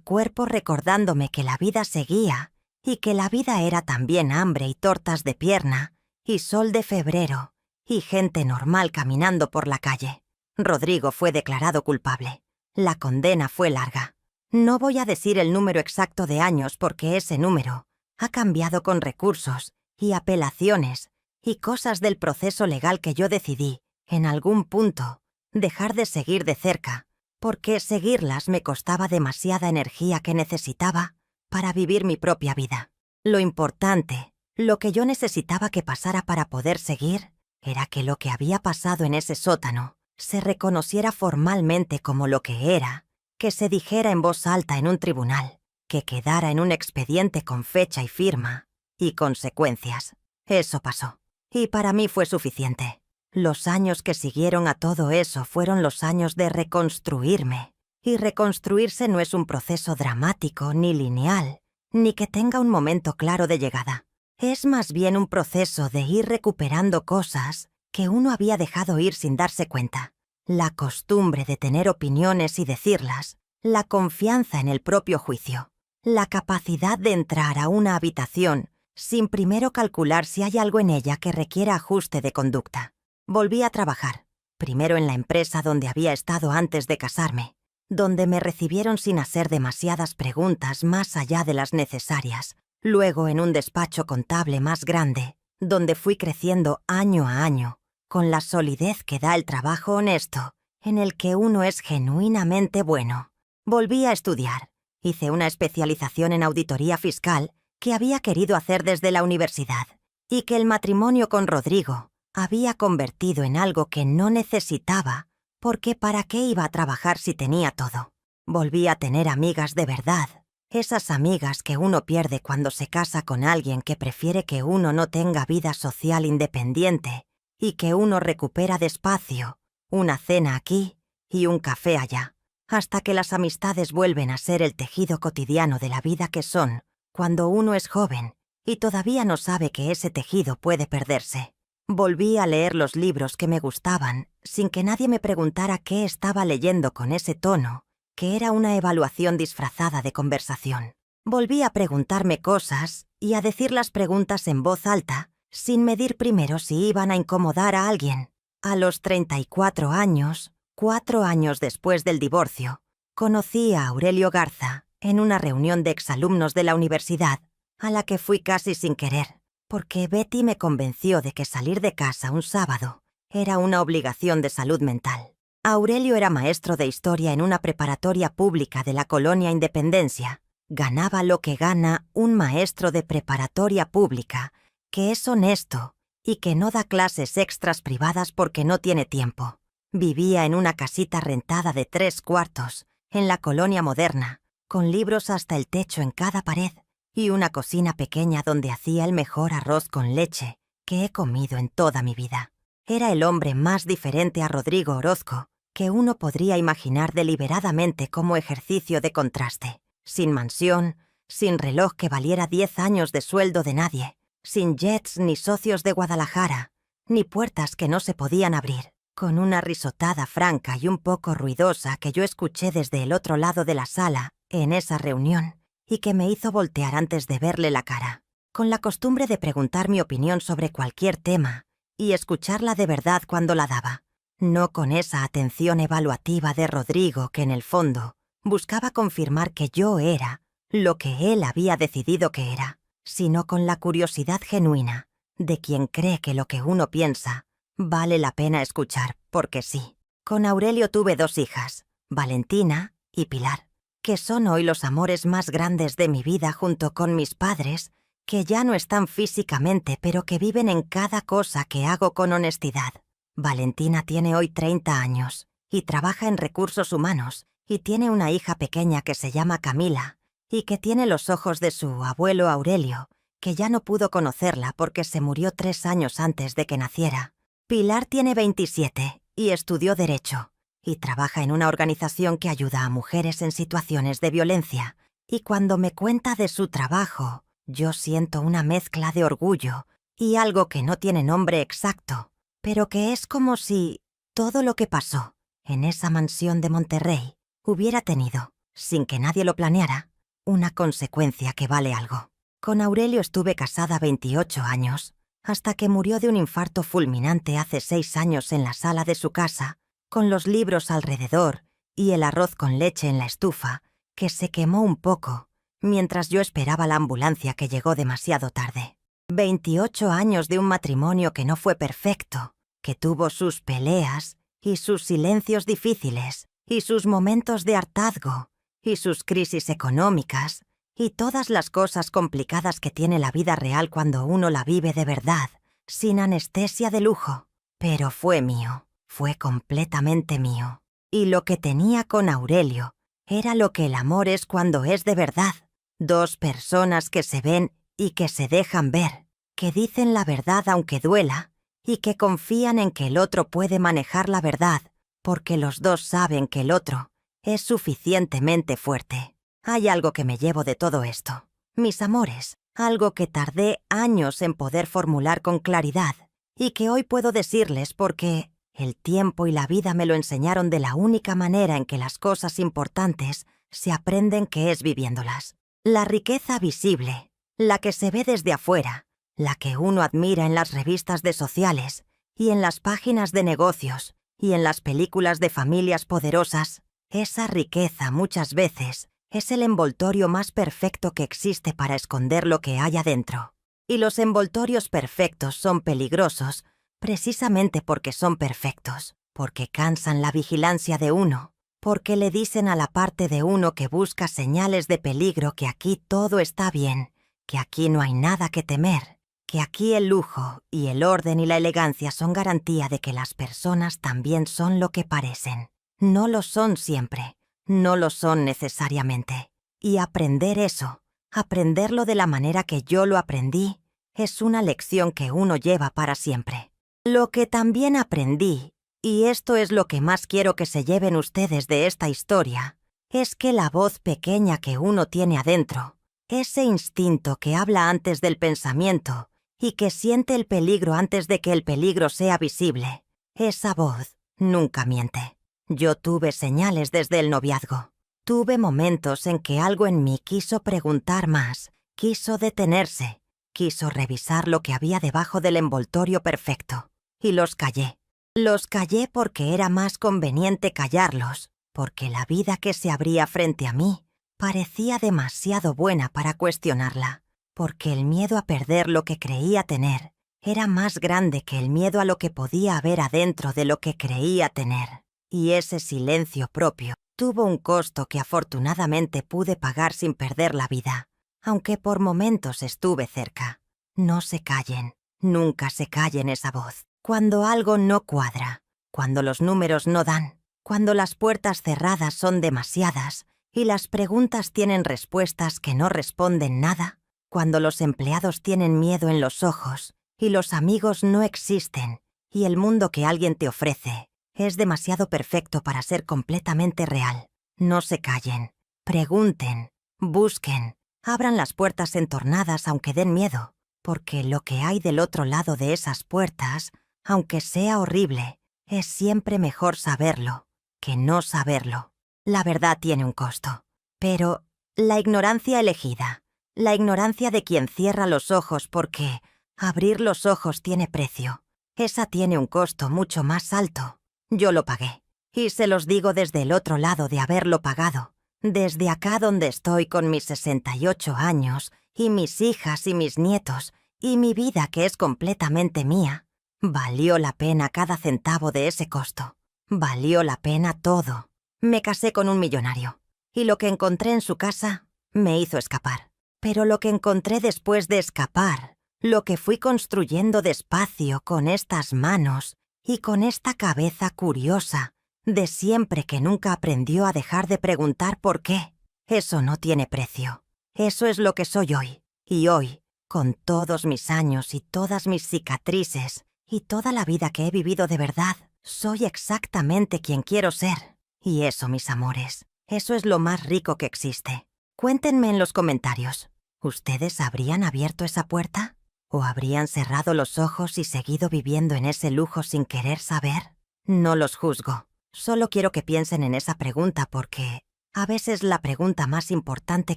cuerpo recordándome que la vida seguía y que la vida era también hambre y tortas de pierna y sol de febrero y gente normal caminando por la calle. Rodrigo fue declarado culpable. La condena fue larga. No voy a decir el número exacto de años porque ese número ha cambiado con recursos y apelaciones y cosas del proceso legal que yo decidí, en algún punto, dejar de seguir de cerca, porque seguirlas me costaba demasiada energía que necesitaba para vivir mi propia vida. Lo importante, Lo que yo necesitaba que pasara para poder seguir era que lo que había pasado en ese sótano se reconociera formalmente como lo que era, que se dijera en voz alta en un tribunal, que quedara en un expediente con fecha y firma y consecuencias. Eso pasó. Y para mí fue suficiente. Los años que siguieron a todo eso fueron los años de reconstruirme. Y reconstruirse no es un proceso dramático ni lineal, ni que tenga un momento claro de llegada. Es más bien un proceso de ir recuperando cosas que uno había dejado ir sin darse cuenta. La costumbre de tener opiniones y decirlas, la confianza en el propio juicio, la capacidad de entrar a una habitación sin primero calcular si hay algo en ella que requiera ajuste de conducta. Volví a trabajar, primero en la empresa donde había estado antes de casarme, donde me recibieron sin hacer demasiadas preguntas más allá de las necesarias, luego en un despacho contable más grande, donde fui creciendo año a año, con la solidez que da el trabajo honesto, en el que uno es genuinamente bueno. Volví a estudiar, hice una especialización en auditoría fiscal que había querido hacer desde la universidad, y que el matrimonio con Rodrigo había convertido en algo que no necesitaba, porque ¿para qué iba a trabajar si tenía todo? Volví a tener amigas de verdad, esas amigas que uno pierde cuando se casa con alguien que prefiere que uno no tenga vida social independiente y que uno recupera despacio, una cena aquí y un café allá, hasta que las amistades vuelven a ser el tejido cotidiano de la vida que son cuando uno es joven y todavía no sabe que ese tejido puede perderse. Volví a leer los libros que me gustaban sin que nadie me preguntara qué estaba leyendo con ese tono, que era una evaluación disfrazada de conversación. Volví a preguntarme cosas y a decir las preguntas en voz alta, sin medir primero si iban a incomodar a alguien. A los 34 años, 4 años después del divorcio, conocí a Aurelio Garza en una reunión de exalumnos de la universidad, a la que fui casi sin querer, porque Betty me convenció de que salir de casa un sábado era una obligación de salud mental. Aurelio era maestro de historia en una preparatoria pública de la colonia Independencia. Ganaba lo que gana un maestro de preparatoria pública, que es honesto y que no da clases extras privadas porque no tiene tiempo. Vivía en una casita rentada de 3 cuartos, en la colonia moderna, con libros hasta el techo en cada pared, y una cocina pequeña donde hacía el mejor arroz con leche que he comido en toda mi vida. Era el hombre más diferente a Rodrigo Orozco que uno podría imaginar deliberadamente como ejercicio de contraste. Sin mansión, sin reloj que valiera 10 años de sueldo de nadie, sin jets ni socios de Guadalajara, ni puertas que no se podían abrir, con una risotada franca y un poco ruidosa que yo escuché desde el otro lado de la sala en esa reunión y que me hizo voltear antes de verle la cara, con la costumbre de preguntar mi opinión sobre cualquier tema y escucharla de verdad cuando la daba, no con esa atención evaluativa de Rodrigo que en el fondo buscaba confirmar que yo era lo que él había decidido que era, sino con la curiosidad genuina de quien cree que lo que uno piensa vale la pena escuchar porque sí. Con Aurelio tuve 2 hijas, Valentina y Pilar, que son hoy los amores más grandes de mi vida junto con mis padres, que ya no están físicamente pero que viven en cada cosa que hago con honestidad. Valentina tiene hoy 30 años y trabaja en recursos humanos y tiene una hija pequeña que se llama Camila y que tiene los ojos de su abuelo Aurelio, que ya no pudo conocerla porque se murió 3 años antes de que naciera. Pilar tiene 27 y estudió Derecho y trabaja en una organización que ayuda a mujeres en situaciones de violencia, y cuando me cuenta de su trabajo, yo siento una mezcla de orgullo y algo que no tiene nombre exacto, pero que es como si todo lo que pasó en esa mansión de Monterrey hubiera tenido, sin que nadie lo planeara, una consecuencia que vale algo. Con Aurelio estuve casada 28 años, hasta que murió de un infarto fulminante hace 6 años en la sala de su casa, con los libros alrededor y el arroz con leche en la estufa, que se quemó un poco, mientras yo esperaba la ambulancia que llegó demasiado tarde. 28 años de un matrimonio que no fue perfecto, que tuvo sus peleas y sus silencios difíciles, y sus momentos de hartazgo, y sus crisis económicas, y todas las cosas complicadas que tiene la vida real cuando uno la vive de verdad, sin anestesia de lujo. Pero fue mío, fue completamente mío. Y lo que tenía con Aurelio era lo que el amor es cuando es de verdad. Dos personas que se ven y que se dejan ver, que dicen la verdad aunque duela, y que confían en que el otro puede manejar la verdad, porque los dos saben que el otro es suficientemente fuerte. Hay algo que me llevo de todo esto. Mis amores, algo que tardé años en poder formular con claridad, y que hoy puedo decirles porque el tiempo y la vida me lo enseñaron de la única manera en que las cosas importantes se aprenden, que es viviéndolas. La riqueza visible, la que se ve desde afuera, la que uno admira en las revistas de sociales y en las páginas de negocios y en las películas de familias poderosas, esa riqueza muchas veces es el envoltorio más perfecto que existe para esconder lo que hay adentro. Y los envoltorios perfectos son peligrosos precisamente porque son perfectos, porque cansan la vigilancia de uno, porque le dicen a la parte de uno que busca señales de peligro que aquí todo está bien, que aquí no hay nada que temer, que aquí el lujo y el orden y la elegancia son garantía de que las personas también son lo que parecen. No lo son siempre, no lo son necesariamente. Y aprender eso, aprenderlo de la manera que yo lo aprendí, es una lección que uno lleva para siempre. Lo que también aprendí, y esto es lo que más quiero que se lleven ustedes de esta historia, es que la voz pequeña que uno tiene adentro, ese instinto que habla antes del pensamiento y que siente el peligro antes de que el peligro sea visible, esa voz nunca miente. Yo tuve señales desde el noviazgo. Tuve momentos en que algo en mí quiso preguntar más, quiso detenerse, quiso revisar lo que había debajo del envoltorio perfecto. Y los callé. Los callé porque era más conveniente callarlos, porque la vida que se abría frente a mí parecía demasiado buena para cuestionarla, porque el miedo a perder lo que creía tener era más grande que el miedo a lo que podía haber adentro de lo que creía tener. Y ese silencio propio tuvo un costo que afortunadamente pude pagar sin perder la vida, aunque por momentos estuve cerca. No se callen, nunca se callen esa voz. Cuando algo no cuadra, cuando los números no dan, cuando las puertas cerradas son demasiadas y las preguntas tienen respuestas que no responden nada, cuando los empleados tienen miedo en los ojos y los amigos no existen y el mundo que alguien te ofrece es demasiado perfecto para ser completamente real. No se callen, pregunten, busquen, abran las puertas entornadas aunque den miedo, porque lo que hay del otro lado de esas puertas, aunque sea horrible, es siempre mejor saberlo que no saberlo. La verdad tiene un costo, pero la ignorancia elegida, la ignorancia de quien cierra los ojos porque abrir los ojos tiene precio, esa tiene un costo mucho más alto. Yo lo pagué, y se los digo desde el otro lado de haberlo pagado, desde acá donde estoy con mis 68 años, y mis hijas y mis nietos, y mi vida que es completamente mía. Valió la pena cada centavo de ese costo. Valió la pena todo. Me casé con un millonario, y lo que encontré en su casa me hizo escapar. Pero lo que encontré después de escapar, lo que fui construyendo despacio con estas manos y con esta cabeza curiosa, de siempre que nunca aprendió a dejar de preguntar por qué, eso no tiene precio. Eso es lo que soy hoy. Y hoy, con todos mis años y todas mis cicatrices, y toda la vida que he vivido de verdad, soy exactamente quien quiero ser. Y eso, mis amores, eso es lo más rico que existe. Cuéntenme en los comentarios, ¿ustedes habrían abierto esa puerta? ¿O habrían cerrado los ojos y seguido viviendo en ese lujo sin querer saber? No los juzgo. Solo quiero que piensen en esa pregunta porque a veces la pregunta más importante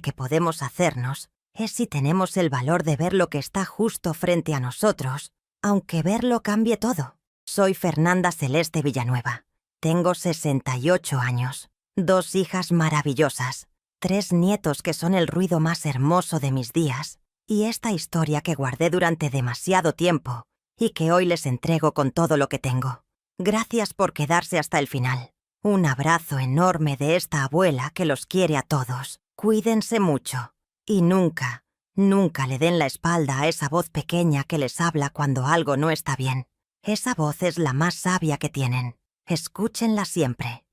que podemos hacernos es si tenemos el valor de ver lo que está justo frente a nosotros, aunque verlo cambie todo. Soy Fernanda Celeste Villanueva. Tengo 68 años, 2 hijas maravillosas, 3 nietos que son el ruido más hermoso de mis días, y esta historia que guardé durante demasiado tiempo y que hoy les entrego con todo lo que tengo. Gracias por quedarse hasta el final. Un abrazo enorme de esta abuela que los quiere a todos. Cuídense mucho. Y nunca, nunca le den la espalda a esa voz pequeña que les habla cuando algo no está bien. Esa voz es la más sabia que tienen. Escúchenla siempre.